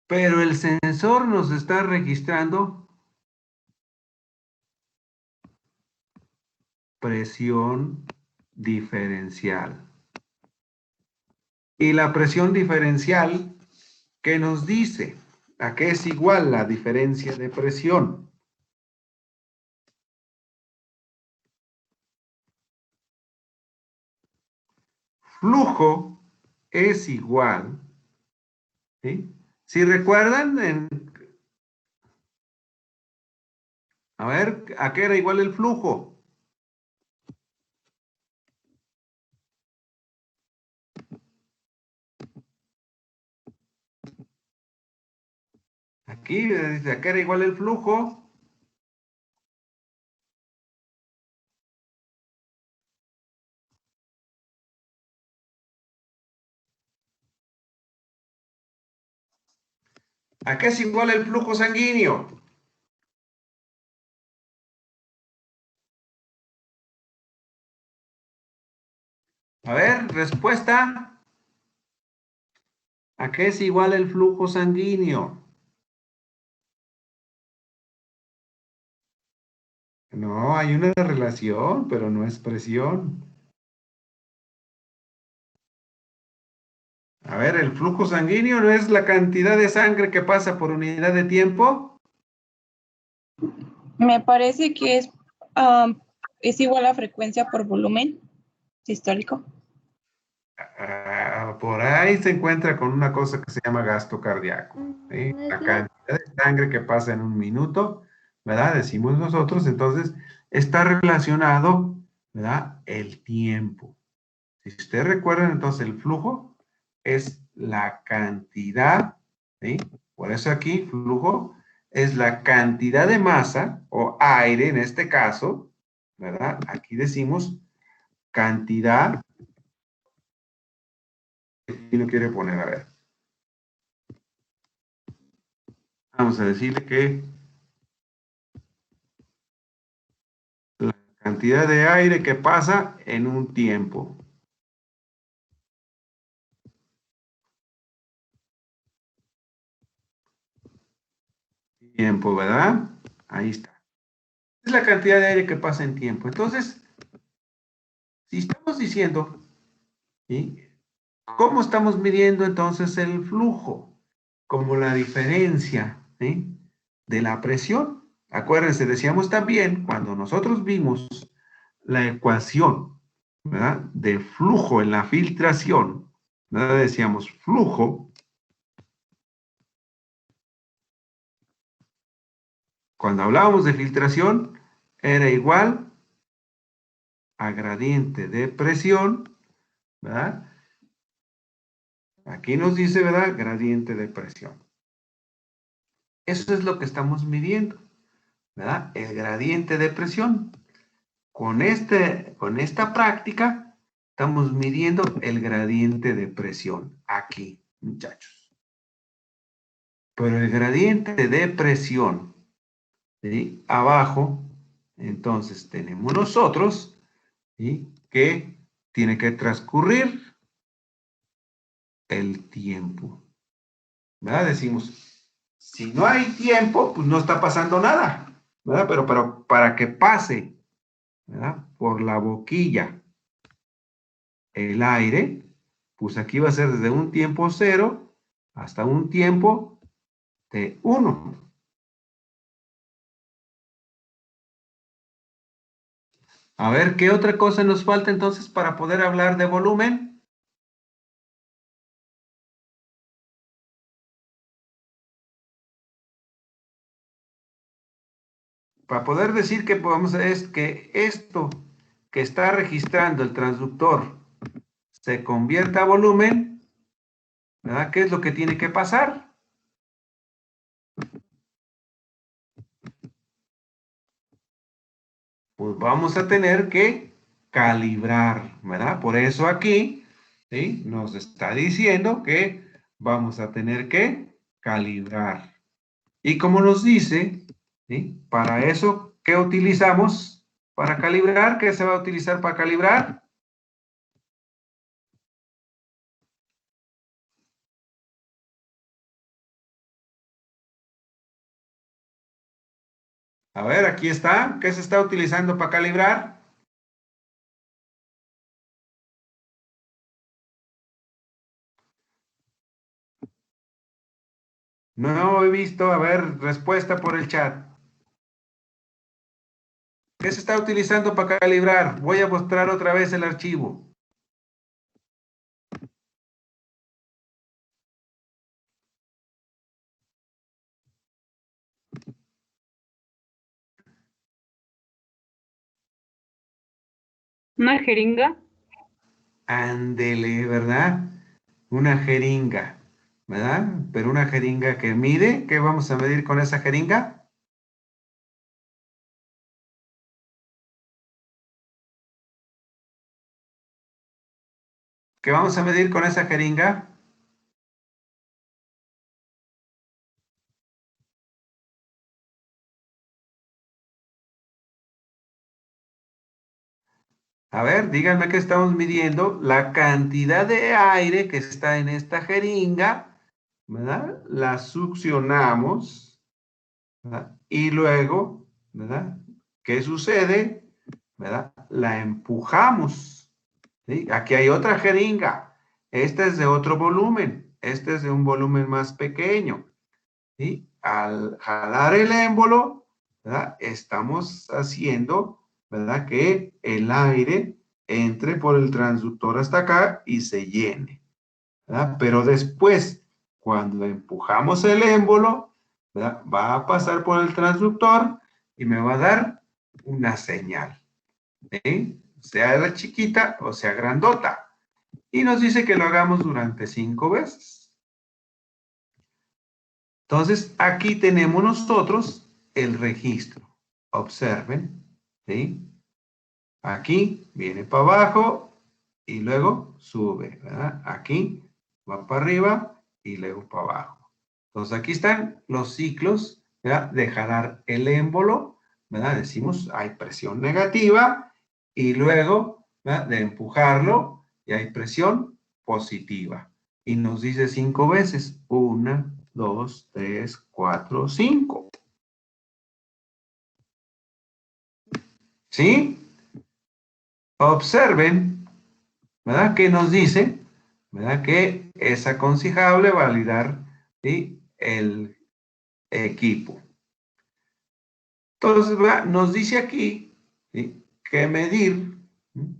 A: Pero el sensor nos está registrando presión diferencial. Y la presión diferencial, ¿qué nos dice? ¿A qué es igual la diferencia de presión? Flujo es igual, ¿sí? Si recuerdan, a ver, ¿a qué era igual el flujo? Aquí dice, ¿a qué era igual el flujo? ¿A qué es igual el flujo sanguíneo? A ver, respuesta. ¿A qué es igual el flujo sanguíneo? No, hay una relación, pero no es presión. A ver, ¿el flujo sanguíneo no es la cantidad de sangre que pasa por unidad de tiempo?
G: Me parece que es igual a frecuencia por volumen sistólico.
A: Por ahí se encuentra con una cosa que se llama gasto cardíaco, ¿sí? La cantidad de sangre que pasa en un minuto, ¿verdad? Decimos nosotros, entonces está relacionado, ¿verdad? El tiempo. Si ustedes recuerdan, entonces el flujo es la cantidad, ¿sí? Por eso aquí flujo es la cantidad de masa o aire en este caso, ¿verdad? Aquí decimos cantidad. ¿Quién lo quiere poner? A ver. Vamos a decirle que la cantidad de aire que pasa en un tiempo. Tiempo, ¿verdad? Ahí está. Es la cantidad de aire que pasa en tiempo. Entonces, si estamos diciendo, ¿sí? ¿Cómo estamos midiendo entonces el flujo? Como la diferencia, ¿sí? De la presión. Acuérdense, decíamos también, cuando nosotros vimos la ecuación, ¿verdad? De flujo en la filtración, ¿verdad? Decíamos flujo, cuando hablábamos de filtración, era igual a gradiente de presión, ¿verdad? Aquí nos dice, ¿verdad? Gradiente de presión. Eso es lo que estamos midiendo, ¿verdad? El gradiente de presión. Con esta práctica, estamos midiendo el gradiente de presión. Aquí, muchachos. Pero el gradiente de presión, ¿sí? Abajo, entonces tenemos nosotros, ¿sí? Que tiene que transcurrir el tiempo. ¿Verdad? Decimos, si no hay tiempo, pues no está pasando nada, ¿verdad? Pero para que pase, ¿verdad? Por la boquilla el aire, pues aquí va a ser desde un tiempo 0 hasta un tiempo de 1. A ver, ¿qué otra cosa nos falta entonces para poder hablar de volumen? Para poder decir que es que esto que está registrando el transductor se convierta a volumen, ¿verdad? ¿Qué es lo que tiene que pasar? Pues vamos a tener que calibrar, ¿verdad? Por eso aquí, ¿sí? Nos está diciendo que vamos a tener que calibrar. Y como nos dice, ¿sí? Para eso, ¿qué utilizamos para calibrar? ¿Qué se va a utilizar para calibrar? A ver, aquí está. ¿Qué se está utilizando para calibrar? No he visto, a ver, respuesta por el chat. ¿Qué se está utilizando para calibrar? Voy a mostrar otra vez el archivo.
F: ¿Una jeringa?
A: Ándele, ¿verdad? Una jeringa, ¿verdad? Pero una jeringa que mide, ¿qué vamos a medir con esa jeringa? ¿Qué vamos a medir con esa jeringa? A ver, díganme qué estamos midiendo. La cantidad de aire que está en esta jeringa, ¿verdad? La succionamos, ¿verdad? Y luego, ¿verdad? ¿Qué sucede? ¿Verdad? La empujamos, ¿sí? Aquí hay otra jeringa. Esta es de otro volumen. Este es de un volumen más pequeño, ¿sí? Al jalar el émbolo, ¿verdad? Estamos haciendo, ¿verdad? Que el aire entre por el transductor hasta acá y se llene, ¿verdad? Pero después, cuando empujamos el émbolo, ¿verdad? Va a pasar por el transductor y me va a dar una señal, ¿sí? Sea la chiquita o sea grandota. Y nos dice que lo hagamos durante 5 veces. Entonces, aquí tenemos nosotros el registro. Observen, ¿sí? Aquí viene para abajo y luego sube, ¿verdad? Aquí va para arriba y luego para abajo. Entonces, aquí están los ciclos, ¿verdad? De jalar el émbolo, ¿verdad? Decimos, hay presión negativa y luego, ¿verdad? De empujarlo y hay presión positiva. Y nos dice 5 veces. 1, 2, 3, 4, 5. ¿Sí? Observen, ¿verdad? Que nos dice, ¿verdad? Que es aconsejable validar, ¿sí? El equipo. Entonces, ¿verdad? Nos dice aquí, ¿sí? Que medir, ¿sí?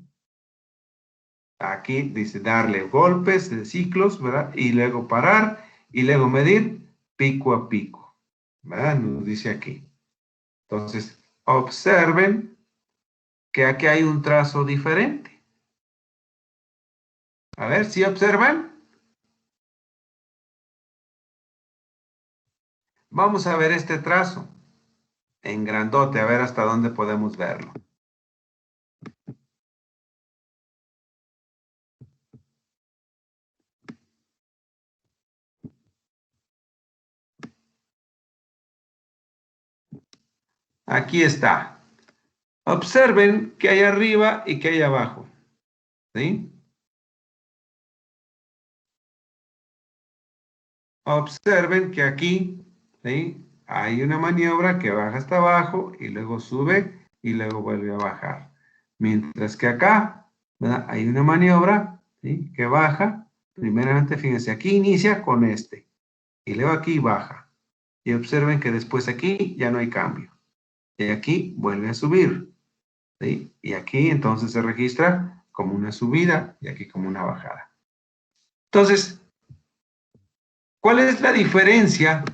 A: Aquí dice darle golpes de ciclos, ¿verdad? Y luego parar y luego medir pico a pico, ¿verdad? Nos dice aquí. Entonces, observen que aquí hay un trazo diferente. A ver, ¿sí observan? Vamos a ver este trazo en grandote, a ver hasta dónde podemos verlo. Aquí está. Observen que hay arriba y que hay abajo. ¿Sí? Observen que aquí, ¿sí? Hay una maniobra que baja hasta abajo y luego sube y luego vuelve a bajar. Mientras que acá, ¿verdad? Hay una maniobra, ¿sí? Que baja. Primeramente, fíjense, aquí inicia con este y luego aquí baja. Y observen que después aquí ya no hay cambio. Y aquí vuelve a subir, ¿sí? Y aquí entonces se registra como una subida y aquí como una bajada. Entonces, ¿cuál es la diferencia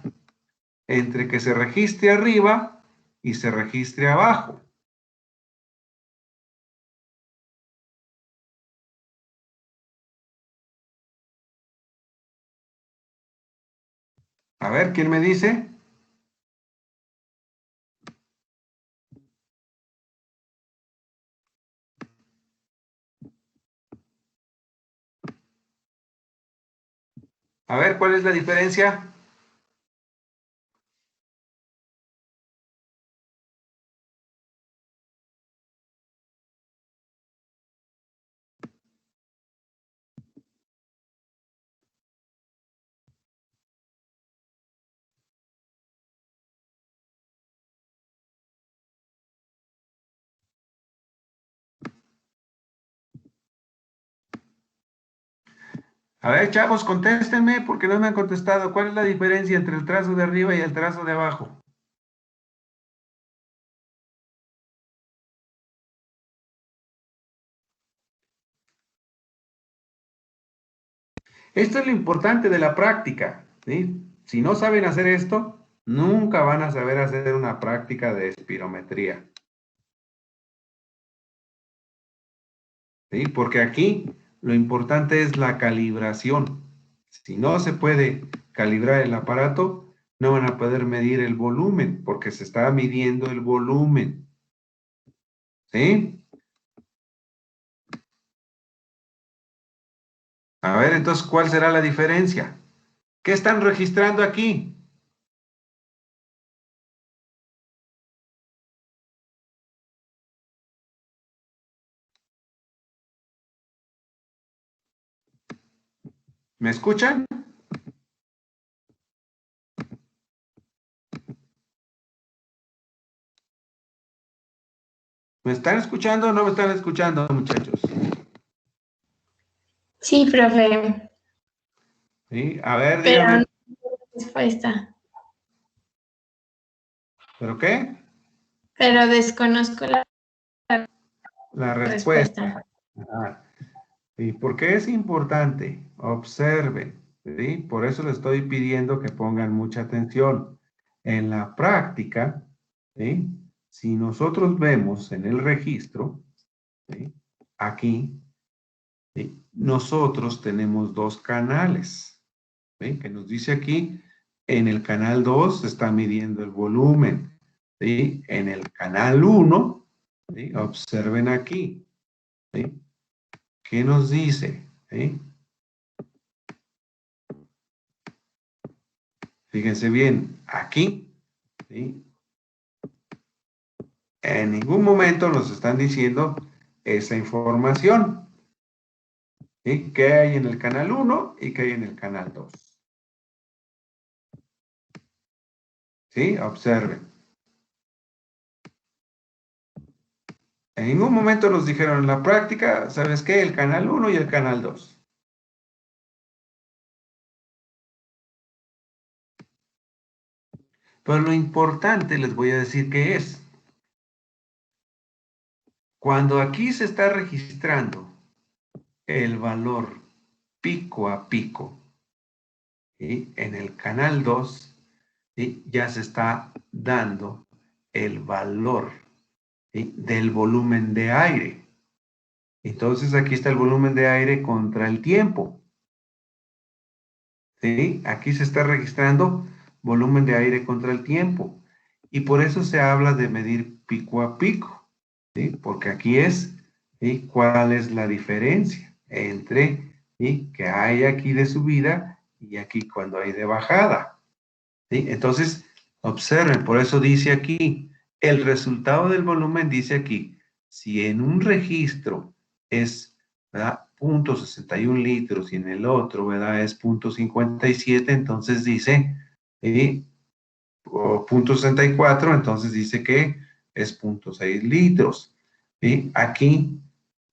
A: entre que se registre arriba y se registre abajo? A ver, ¿quién me dice? A ver, ¿cuál es la diferencia? A ver, chavos, contéstenme porque no me han contestado. ¿Cuál es la diferencia entre el trazo de arriba y el trazo de abajo? Esto es lo importante de la práctica, ¿sí? Si no saben hacer esto, nunca van a saber hacer una práctica de espirometría. ¿Sí? Porque aquí lo importante es la calibración. Si no se puede calibrar el aparato, no van a poder medir el volumen, porque se está midiendo el volumen. ¿Sí? A ver, entonces, ¿cuál será la diferencia? ¿Qué están registrando aquí? ¿Me escuchan? ¿Me están escuchando o no me están escuchando, muchachos?
C: Sí, profe.
A: ¿Sí? A ver,
C: Pero
A: dígame.
C: no tengo respuesta.
A: ¿Pero qué?
C: Pero desconozco
A: La respuesta. Ah, ¿y por qué es importante? Observen, ¿sí? Por eso les estoy pidiendo que pongan mucha atención. En la práctica, ¿sí? Si nosotros vemos en el registro, ¿sí? Aquí, ¿sí? Nosotros tenemos dos canales, ¿sí? Que nos dice aquí, en el canal 2 se está midiendo el volumen, ¿sí? En el canal 1, ¿sí? Observen aquí, ¿sí? ¿Qué nos dice? ¿Sí? Fíjense bien, aquí, ¿sí? En ningún momento nos están diciendo esa información. ¿Sí? ¿Qué hay en el canal 1 y qué hay en el canal 2? ¿Sí? Observen. En ningún momento nos dijeron en la práctica, ¿sabes qué? El canal 1 y el canal 2. Pero lo importante les voy a decir qué es. Cuando aquí se está registrando el valor pico a pico, ¿sí? En el canal 2, ¿sí? Ya se está dando el valor, ¿sí? Del volumen de aire. Entonces aquí está el volumen de aire contra el tiempo. ¿Sí? Aquí se está registrando volumen de aire contra el tiempo. Y por eso se habla de medir pico a pico. ¿Sí? Porque aquí es, ¿sí? ¿Cuál es la diferencia entre, ¿sí? Que hay aquí de subida y aquí cuando hay de bajada? ¿Sí? Entonces, observen, por eso dice aquí, el resultado del volumen dice aquí, si en un registro es, ¿verdad? 0.61 litros y en el otro, ¿verdad? Es 0.57, entonces dice, o 0.64, entonces dice que es 0.6 litros. ¿Sí? Aquí,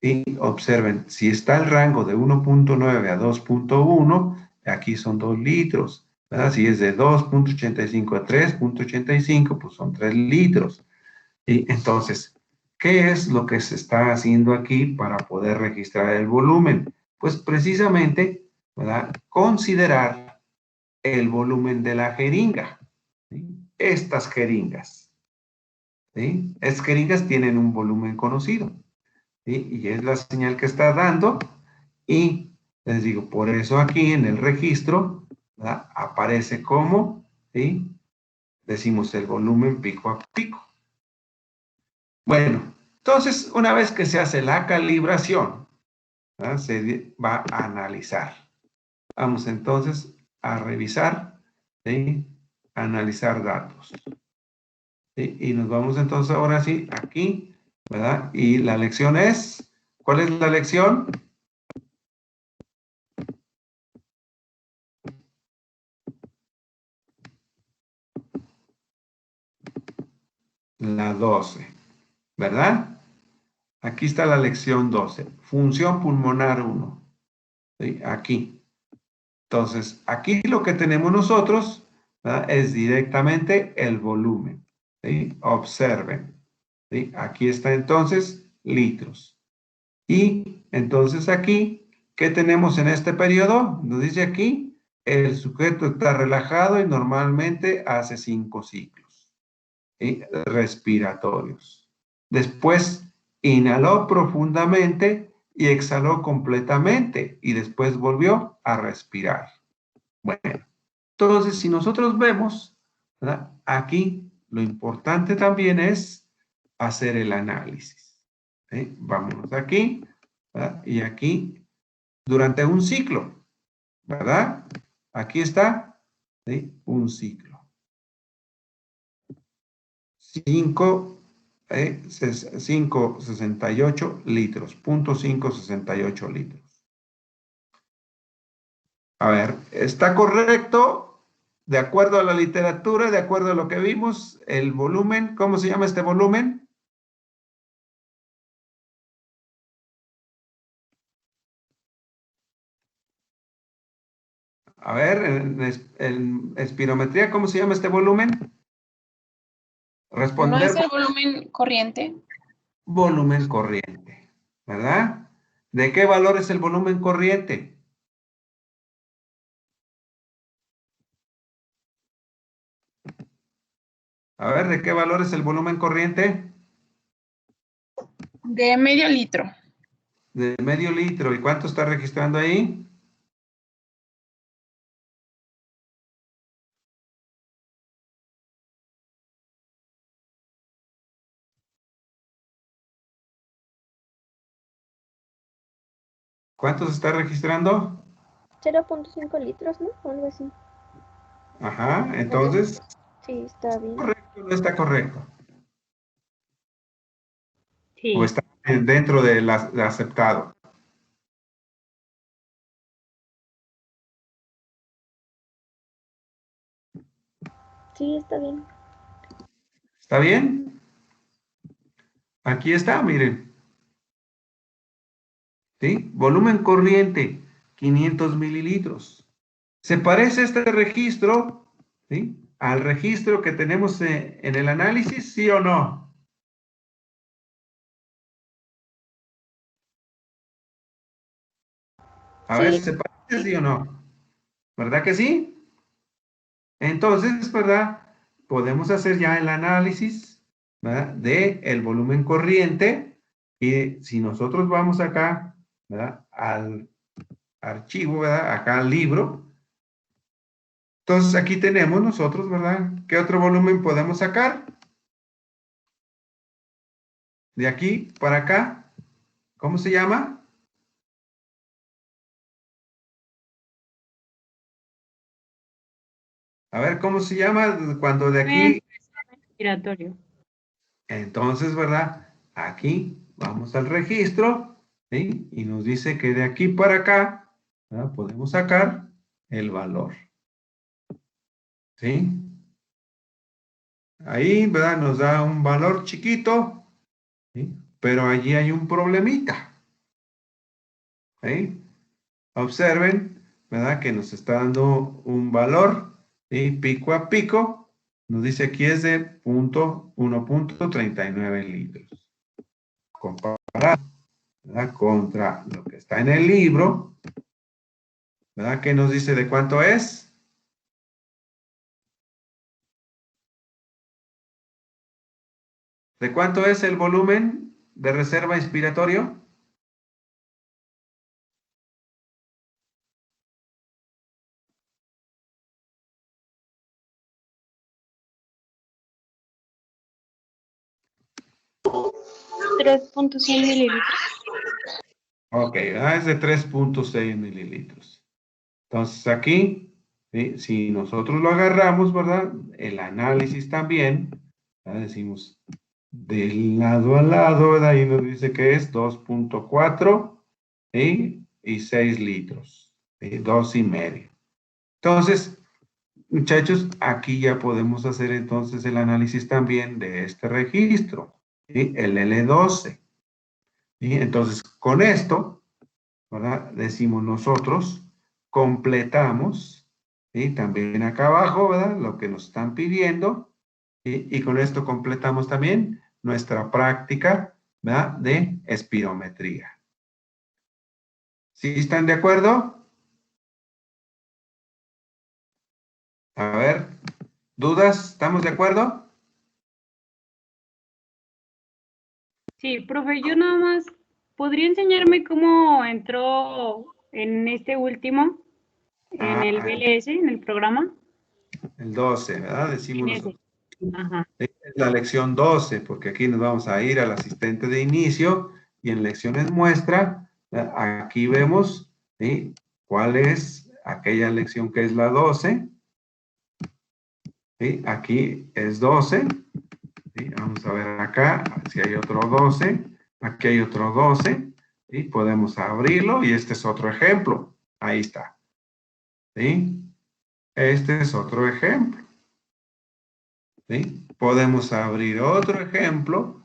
A: ¿sí? Observen, si está el rango de 1.9 a 2.1, aquí son 2 litros. ¿Verdad? Si es de 2.85 a 3.85, pues son 3 litros. Y entonces, ¿qué es lo que se está haciendo aquí para poder registrar el volumen? Pues precisamente, ¿verdad? Considerar el volumen de la jeringa. ¿Sí? Estas jeringas. ¿Sí? Estas jeringas tienen un volumen conocido. ¿Sí? Y es la señal que está dando. Y les digo, por eso aquí en el registro, ¿verdad? Aparece como, ¿sí? Decimos el volumen pico a pico. Bueno, entonces una vez que se hace la calibración, ¿verdad? Se va a analizar. Vamos entonces a revisar, ¿sí? Analizar datos. ¿Sí? Y nos vamos entonces ahora sí aquí, ¿verdad? Y la lección es, ¿cuál es la lección? La 12, ¿verdad? Aquí está la lección 12. Función pulmonar 1. ¿Sí? Aquí. Entonces, aquí lo que tenemos nosotros, ¿verdad?, es directamente el volumen. ¿Sí? Observen. ¿Sí? Aquí está entonces litros. Y entonces aquí, ¿qué tenemos en este periodo? Nos dice aquí, el sujeto está relajado y normalmente hace 5 ciclos, ¿sí?, respiratorios. Después inhaló profundamente y exhaló completamente y después volvió a respirar. Bueno, entonces si nosotros vemos, ¿verdad?, aquí lo importante también es hacer el análisis. ¿Sí? Vámonos aquí, ¿verdad?, y aquí durante un ciclo, ¿verdad? Aquí está, ¿sí?, un ciclo. 5,68 litros, 0.568 litros. A ver, ¿está correcto? De acuerdo a la literatura, de acuerdo a lo que vimos, el volumen, ¿cómo se llama este volumen? A ver, en espirometría, ¿cómo se llama este volumen?
G: ¿No es el volumen corriente?
A: Volumen corriente, ¿verdad? ¿De qué valor es el volumen corriente? A ver, ¿de qué valor es el volumen corriente?
G: De medio litro.
A: De medio litro. ¿Y cuánto está registrando ahí? ¿Cuánto se está registrando?
B: 0.5 litros, ¿no? O algo así.
A: Ajá, entonces,
B: Sí, está bien.
A: ¿correcto o no está correcto?
F: Sí.
A: ¿O está dentro de aceptado?
B: Sí, está bien.
A: ¿Está bien? Aquí está, miren. ¿Sí? Volumen corriente, 500 mililitros. ¿Se parece este registro, ¿sí?, al registro que tenemos en el análisis, sí o no? A ver,
B: Sí.
A: ¿se parece sí o no? ¿Verdad que sí? Entonces, ¿verdad?, podemos hacer ya el análisis, ¿verdad?, de el volumen corriente. Y si nosotros vamos acá, ¿verdad?, al archivo, ¿verdad?, acá al libro. Entonces aquí tenemos nosotros, ¿verdad?, ¿qué otro volumen podemos sacar? De aquí para acá, ¿cómo se llama? A ver, ¿cómo se llama cuando de aquí?
F: Respiratorio.
A: Entonces, ¿verdad?, aquí vamos al registro, ¿sí?, y nos dice que de aquí para acá, ¿verdad?, podemos sacar el valor. ¿Sí? Ahí, ¿verdad?, nos da un valor chiquito, ¿sí?, pero allí hay un problemita. ¿Sí? Observen, ¿verdad?, que nos está dando un valor, ¿sí?, pico a pico. Nos dice aquí es de 1.39 litros. Comparado, ¿verdad?, contra lo que está en el libro, ¿verdad?, ¿qué nos dice de cuánto es? ¿De cuánto es el volumen de reserva inspiratorio?
K: $3.100 mililitros.
A: Ok, es de 3.6 mililitros. Entonces aquí, ¿sí?, si nosotros lo agarramos, ¿verdad?, el análisis también, ¿verdad?, decimos del lado a lado, ¿verdad?, ahí nos dice que es 2.4, ¿sí?, y 6 litros, ¿sí?, 2,5. Entonces, muchachos, aquí ya podemos hacer entonces el análisis también de este registro, ¿sí?, el L12. ¿Sí? Entonces, con esto, ¿verdad?, decimos nosotros completamos, ¿sí? También acá abajo, ¿verdad? Lo que nos están pidiendo, ¿sí? Y con esto completamos también nuestra práctica, ¿verdad? De espirometría. ¿Sí están de acuerdo? A ver, ¿dudas? ¿Estamos de acuerdo?
F: Sí, profe, yo nada más, ¿podría enseñarme cómo entró en este último, en el BLS, en el programa?
A: El 12, ¿verdad? Decimos
F: En ese.
A: nosotros.
F: Ajá.
A: Es la lección 12, porque aquí nos vamos a ir al asistente de inicio y en lecciones muestra, aquí vemos, ¿sí? ¿Cuál es aquella lección que es la 12? ¿Sí? Aquí es 12. ¿Sí? Vamos a ver acá, si hay otro 12. Aquí hay otro 12. ¿Sí? Podemos abrirlo y este es otro ejemplo. Ahí está. ¿Sí? Este es otro ejemplo. ¿Sí? Podemos abrir otro ejemplo,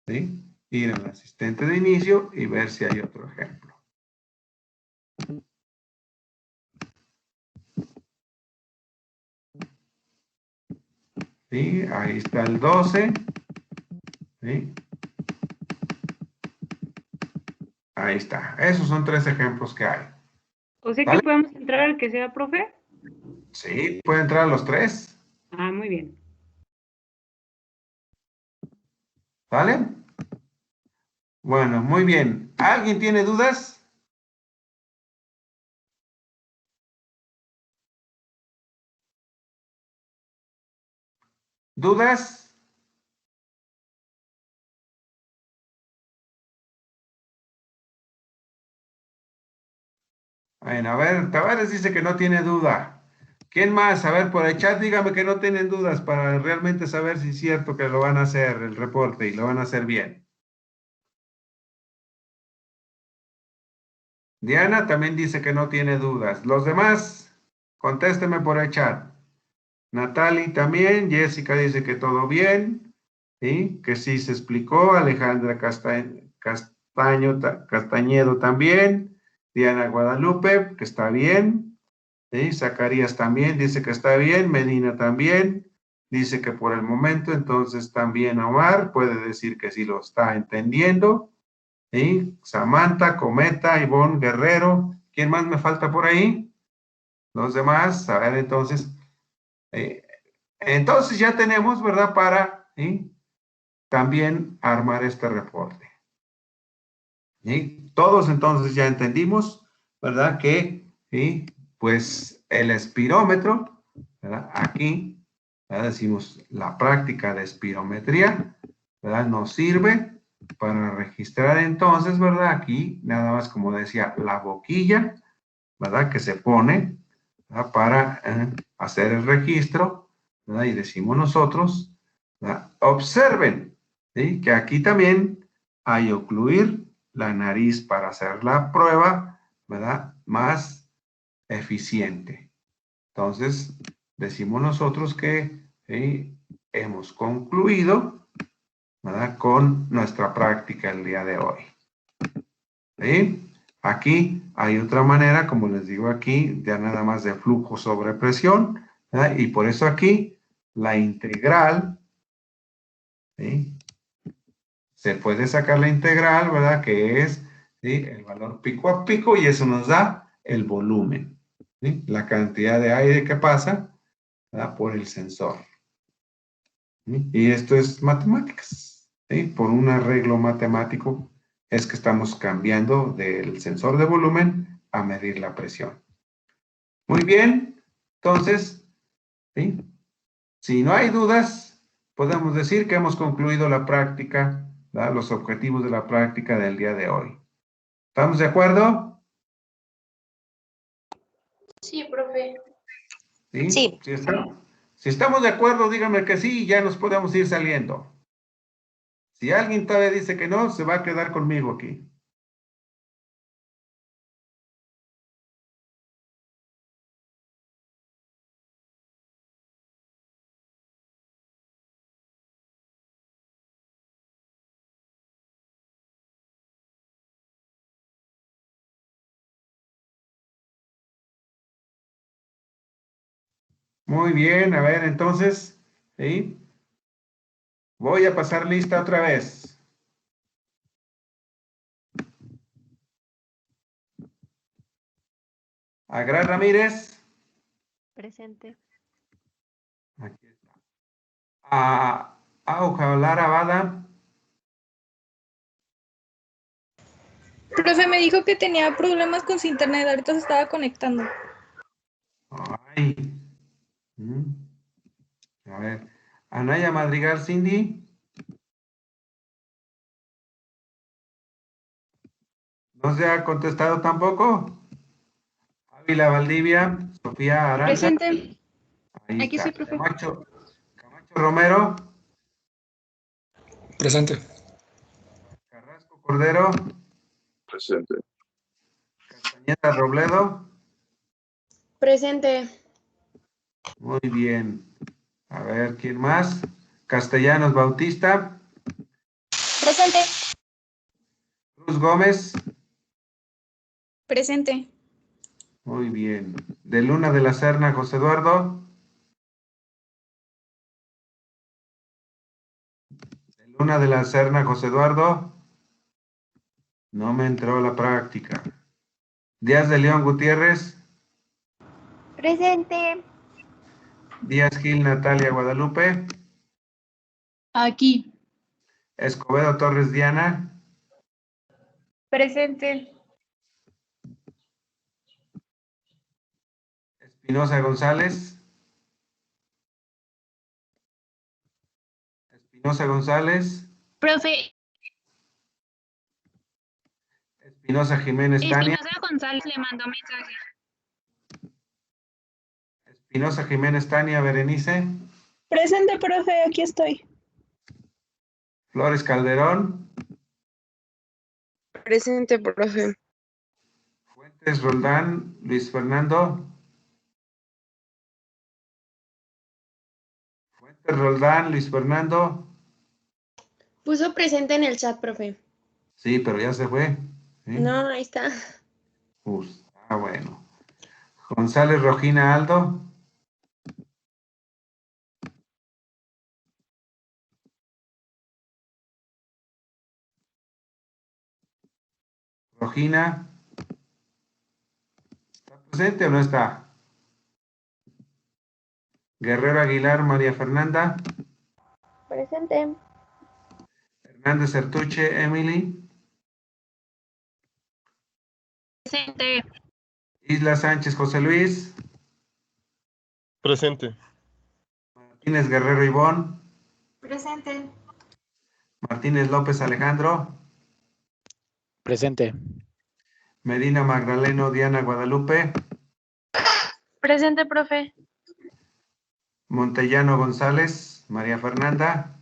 A: ¿sí? Ir al asistente de inicio y ver si hay otro ejemplo. ¿Sí? Ahí está el 12. ¿Sí? Ahí está. Esos son 3 ejemplos que hay.
F: O sea que
A: ¿Vale?
F: podemos entrar al que sea, profe.
A: Sí, pueden entrar los 3.
F: Ah, muy bien.
A: ¿Vale? Bueno, muy bien. ¿Alguien tiene dudas? ¿Dudas? Bueno, a ver, Tavares dice que no tiene duda. ¿Quién más? A ver, por el chat dígame que no tienen dudas para realmente saber si es cierto que lo van a hacer el reporte y lo van a hacer bien. Diana también dice que no tiene dudas. Los demás, contésteme por el chat. Natalie también, Jessica dice que todo bien, ¿sí? Que sí se explicó. Alejandra Castañedo también. Diana Guadalupe, que está bien. ¿Sí? Zacarías también dice que está bien. Medina también dice que por el momento, entonces también Omar puede decir que sí lo está entendiendo. ¿Sí? Samantha, Cometa, Ivonne Guerrero. ¿Quién más me falta por ahí? Los demás, a ver, entonces ya tenemos, ¿verdad? Para ¿sí? También armar este reporte. ¿Sí? Todos entonces ya entendimos, ¿verdad? Que, ¿sí? Pues el espirómetro, ¿verdad? Aquí, ¿verdad? Decimos la práctica de espirometría, ¿verdad? Nos sirve para registrar entonces, ¿verdad? Aquí, nada más como decía, la boquilla, ¿verdad? Que se pone, ¿verdad? Para hacer el registro, ¿verdad? Y decimos nosotros, ¿verdad? Observen, ¿sí? Que aquí también hay ocluir la nariz para hacer la prueba, ¿verdad? Más eficiente. Entonces, decimos nosotros que ¿sí? Hemos concluido, ¿verdad? Con nuestra práctica el día de hoy. ¿Sí? Aquí hay otra manera, como les digo aquí, ya nada más de flujo sobre presión, ¿verdad? Y por eso aquí la integral, ¿sí? Se puede sacar la integral, ¿verdad? Que es ¿sí? El valor pico a pico y eso nos da el volumen, ¿sí? La cantidad de aire que pasa, ¿verdad? Por el sensor. ¿Sí? Y esto es matemáticas, ¿sí? Por un arreglo matemático es que estamos cambiando del sensor de volumen a medir la presión. Muy bien, entonces, ¿sí? Si no hay dudas, podemos decir que hemos concluido la práctica, ¿verdad? Los objetivos de la práctica del día de hoy. ¿Estamos de acuerdo?
C: Sí, profe.
A: ¿Sí?
K: Sí.
A: Si estamos de acuerdo, díganme que sí y ya nos podemos ir saliendo. Si alguien todavía dice que no, se va a quedar conmigo aquí. Muy bien, a ver, entonces, ¿sí? Voy a pasar lista otra vez. Agra Ramírez.
B: Presente.
A: Aquí está. Ojalá Abada.
L: Profe, me dijo que tenía problemas con su internet, ahorita se estaba conectando.
A: Ay. A ver. Anaya Madrigal Cindy. ¿No se ha contestado tampoco? Ávila Valdivia, Sofía Aranza.
L: Presente.
A: Ahí
L: Aquí
A: está.
L: sí, profe.
A: Camacho Romero.
H: Presente.
A: Carrasco Cordero.
I: Presente.
A: Castañeda Robledo.
J: Presente.
A: Muy bien. A ver, ¿quién más? Castellanos Bautista.
L: Presente.
A: Cruz Gómez.
L: Presente.
A: Muy bien. De Luna de la Serna, José Eduardo. De Luna de la Serna, José Eduardo. No me entró a la práctica. Díaz de León Gutiérrez.
B: Presente.
A: Díaz Gil Natalia Guadalupe.
L: Aquí.
A: Escobedo Torres Diana.
C: Presente.
A: Espinosa González. Espinosa González.
L: Profe.
A: Espinosa Jiménez Tania.
L: Espinosa González le mandó mensaje.
A: Espinosa Jiménez Tania Berenice.
G: Presente, profe, aquí estoy.
A: Flores Calderón.
J: Presente, profe.
A: Fuentes Roldán Luis Fernando. Fuentes Roldán Luis Fernando.
J: Puso presente en el chat, profe.
A: Sí, pero ya se fue. ¿Sí?
J: No, ahí está.
A: Bueno. González Rogina Aldo. Rogina. ¿Está presente o no está? Guerrero Aguilar María Fernanda.
B: Presente.
A: Hernández Sertuche Emily.
L: Presente.
A: Isla Sánchez José Luis.
M: Presente.
A: Martínez Guerrero Ivón.
C: Presente.
A: Martínez López Alejandro.
N: Presente.
A: Medina Magdaleno Diana Guadalupe.
K: Presente, profe.
A: Montellano González María Fernanda.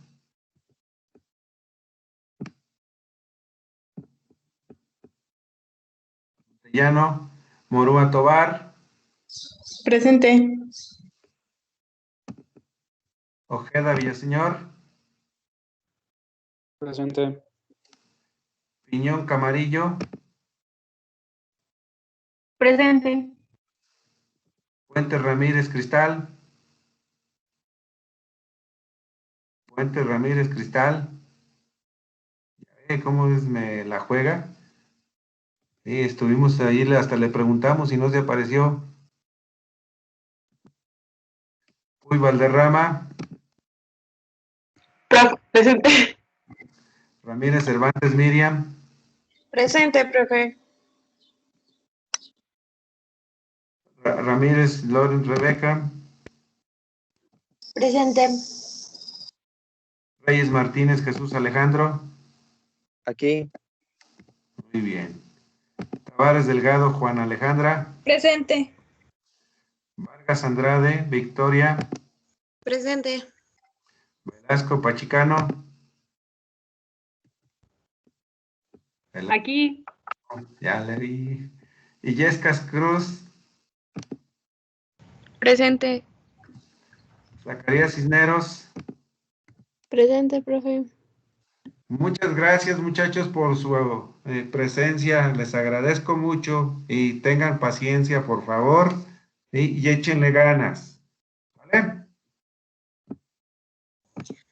A: Montellano Morúa Tobar.
C: Presente.
A: Ojeda Villaseñor.
H: Presente.
A: Piñón Camarillo.
C: Presente.
A: Fuentes Ramírez Cristal. Fuentes Ramírez Cristal. ¿Cómo es me la juega? Sí, estuvimos ahí, hasta le preguntamos y no se apareció. Uy, Valderrama.
J: Presente.
A: Ramírez Cervantes Miriam.
J: Presente, profe.
A: Ramírez Loren Rebeca.
J: Presente.
A: Reyes Martínez Jesús Alejandro.
N: Aquí.
A: Muy bien. Tavares Delgado Juan Alejandra.
L: Presente.
A: Vargas Andrade Victoria.
J: Presente.
A: Velasco Pachicano.
F: Aquí.
A: Ya le vi. Illescas Cruz.
K: Presente.
A: Zacarías Cisneros.
B: Presente, profe.
A: Muchas gracias, muchachos, por su presencia. Les agradezco mucho y tengan paciencia, por favor, y échenle ganas.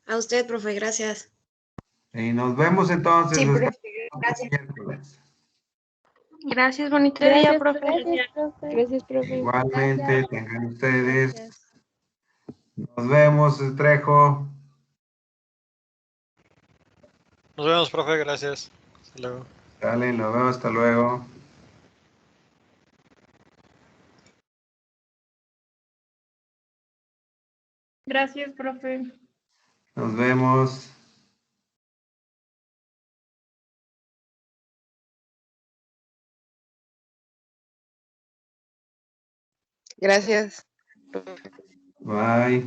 J: A usted, profe, gracias.
A: Y nos vemos entonces.
J: Sí,
A: hasta
J: profe,
A: el
J: gracias.
A: miércoles.
K: Gracias, bonito día,
B: Gracias,
K: profe.
B: Gracias, profe.
A: Igualmente, tengan ustedes.
B: Gracias.
A: Nos vemos, Trejo.
M: Nos vemos, profe, gracias. Hasta luego.
A: Dale, nos vemos, hasta luego.
L: Gracias, profe.
A: Nos vemos.
O: Gracias.
A: Bye.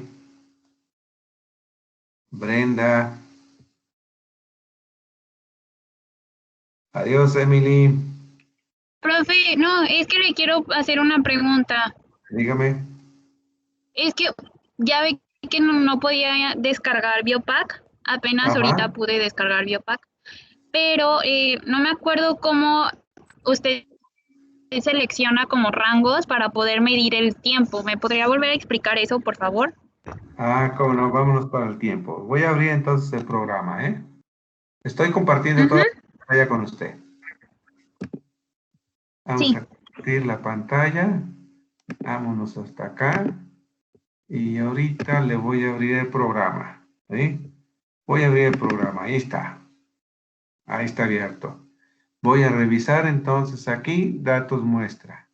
A: Brenda. Adiós, Emily.
P: Profe, no, es que le quiero hacer una pregunta.
A: Dígame.
P: Es que ya ve que no podía descargar Biopack, apenas
A: Ajá.
P: ahorita pude descargar Biopack, pero no me acuerdo cómo usted selecciona como rangos para poder medir el tiempo. ¿Me podría volver a explicar eso, por favor?
A: Ah, cómo no, vámonos para el tiempo. Voy a abrir entonces el programa, ¿eh? Estoy compartiendo toda la pantalla con usted. Vamos a compartir la pantalla. Vámonos hasta acá. Y ahorita le voy a abrir el programa. ¿Sí? Voy a abrir el programa. Ahí está. Ahí está abierto. Voy a revisar entonces aquí datos muestra.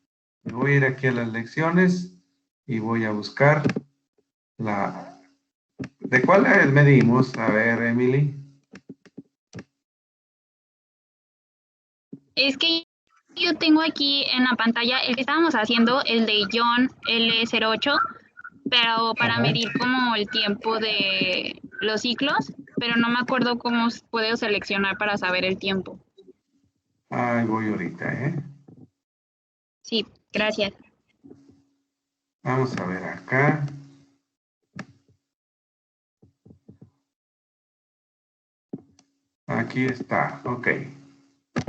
A: Me voy a ir aquí a las lecciones y voy a buscar la... ¿De cuál medimos? A ver, Emily.
P: Es que yo tengo aquí en la pantalla el que estábamos haciendo, el de John L08, pero para medir como el tiempo de los ciclos, pero no me acuerdo cómo puedo seleccionar para saber el tiempo.
A: Ahí voy ahorita, ¿eh?
P: Sí, gracias.
A: Vamos a ver acá. Aquí está, ok.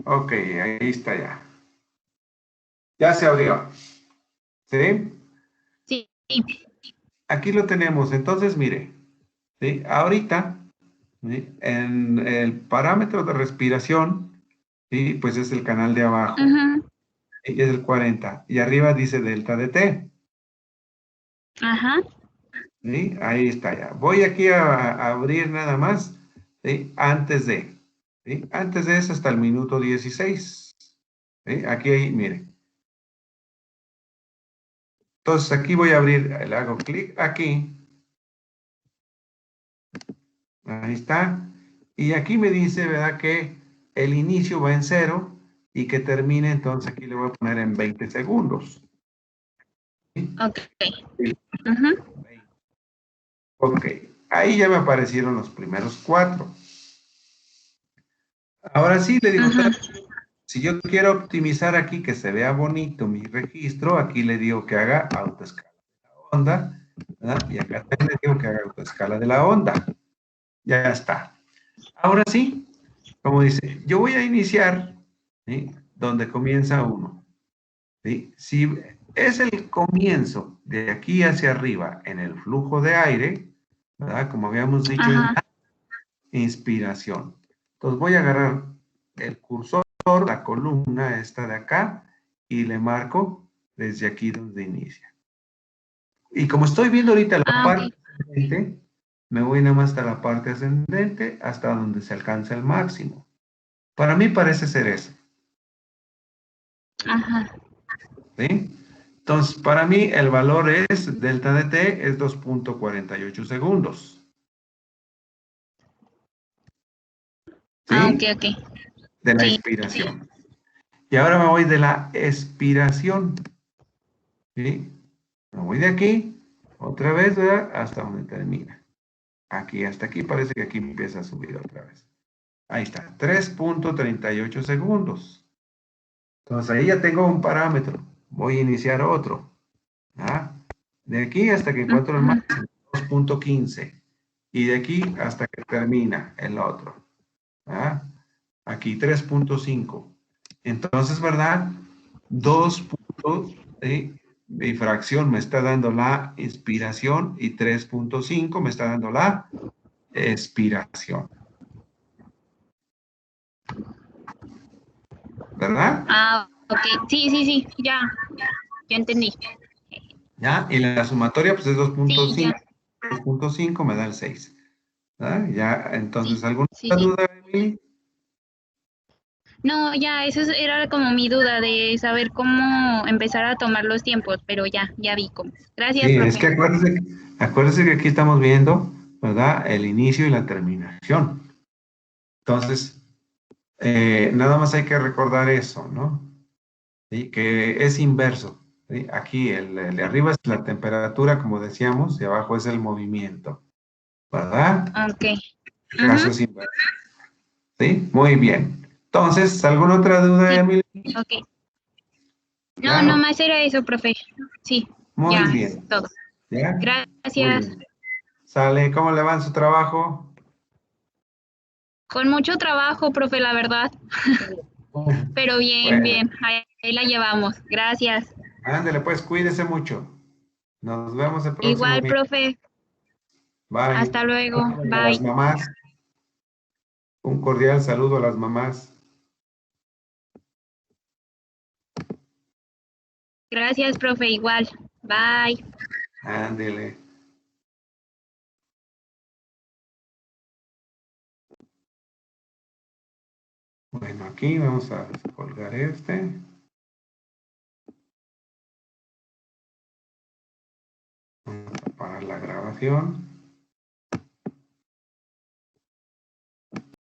A: Ok, ahí está ya. Ya se abrió. ¿Sí?
P: Sí.
A: Aquí lo tenemos. Entonces, mire. ¿Sí? Ahorita, ¿sí? En el parámetro de respiración, ¿sí? Pues es el canal de abajo. Y es el 40. Y arriba dice delta de T.
P: Ajá.
A: ¿Sí? Ahí está ya. Voy aquí a abrir nada más, ¿sí? Antes de. ¿Sí? Antes de eso hasta el minuto 16. ¿Sí? Aquí, mire. Entonces aquí voy a abrir, le hago clic aquí. Ahí está. Y aquí me dice, ¿verdad? Que el inicio va en 0 y que termine, entonces aquí le voy a poner en 20 segundos. ¿Sí?
P: Ok.
A: Ok. Ahí ya me aparecieron los primeros 4. Ahora sí, le digo, si yo quiero optimizar aquí que se vea bonito mi registro, aquí le digo que haga autoescala de la onda, ¿verdad? Y acá también le digo que haga autoescala de la onda. Ya está. Ahora sí, como dice, yo voy a iniciar, ¿sí? Donde comienza 1. ¿Sí? Si es el comienzo de aquí hacia arriba en el flujo de aire, ¿verdad? Como habíamos dicho, es la inspiración. Entonces voy a agarrar el cursor, la columna esta de acá, y le marco desde aquí donde inicia. Y como estoy viendo ahorita la parte ascendente, me voy nada más hasta la parte ascendente, hasta donde se alcanza el máximo. Para mí parece ser eso.
P: Ajá.
A: ¿Sí? Entonces, para mí el valor es, delta de T es 2.48 segundos. ¿Sí?
P: Ok.
A: De la inspiración. Y ahora me voy de la expiración. ¿Sí? Me voy de aquí, otra vez, ¿verdad? Hasta donde termina. Aquí, hasta aquí, parece que aquí empieza a subir otra vez. Ahí está, 3.38 segundos. Entonces ahí ya tengo un parámetro. Voy a iniciar otro. ¿Ah? De aquí hasta que encuentro el máximo, 2.15. Y de aquí hasta que termina el otro. ¿Ah? Aquí 3.5. Entonces, ¿verdad? 2 puntos de fracción me está dando la inspiración y 3.5 me está dando la expiración. ¿Verdad?
P: Ah, ok. Sí, ya entendí.
A: ¿Ya? Y la sumatoria pues es 2.5.
P: Sí, ya.
A: 2.5 me da el 6. ¿Verdad? Ya, entonces, ¿alguna duda, Emily?
P: No, ya, era como mi duda de saber cómo empezar a tomar los tiempos, pero ya vi cómo. Gracias,
A: Sí,
P: profe.
A: es que acuérdese que aquí estamos viendo, ¿verdad? El inicio y la terminación. Entonces, nada más hay que recordar eso, ¿no? ¿Sí? Que es inverso. ¿Sí? Aquí el de arriba es la temperatura, como decíamos, y abajo es el movimiento, ¿verdad?
P: Ok.
A: Caso es inverso. ¿Sí? Muy bien. Entonces, ¿alguna otra duda, Emily?
P: Ok. No,
A: Claro.
P: nomás era eso, profe. Sí,
A: Muy
P: ya,
A: bien.
P: es todo.
A: ¿Ya? Muy
P: Gracias.
A: bien. Sale, ¿cómo le va en su trabajo?
P: Con mucho trabajo, profe, la verdad. Pero bien,
A: Bueno.
P: bien. Ahí la llevamos. Gracias.
A: Ándele, pues, cuídese mucho. Nos vemos el próximo
P: Igual,
A: día.
P: profe.
A: Bye.
P: Hasta luego.
A: A
P: Bye.
A: las mamás. Un cordial saludo a las mamás.
P: Gracias, profe. Igual. Bye.
A: Ándele. Bueno, aquí vamos a colgar este. Vamos a parar la grabación.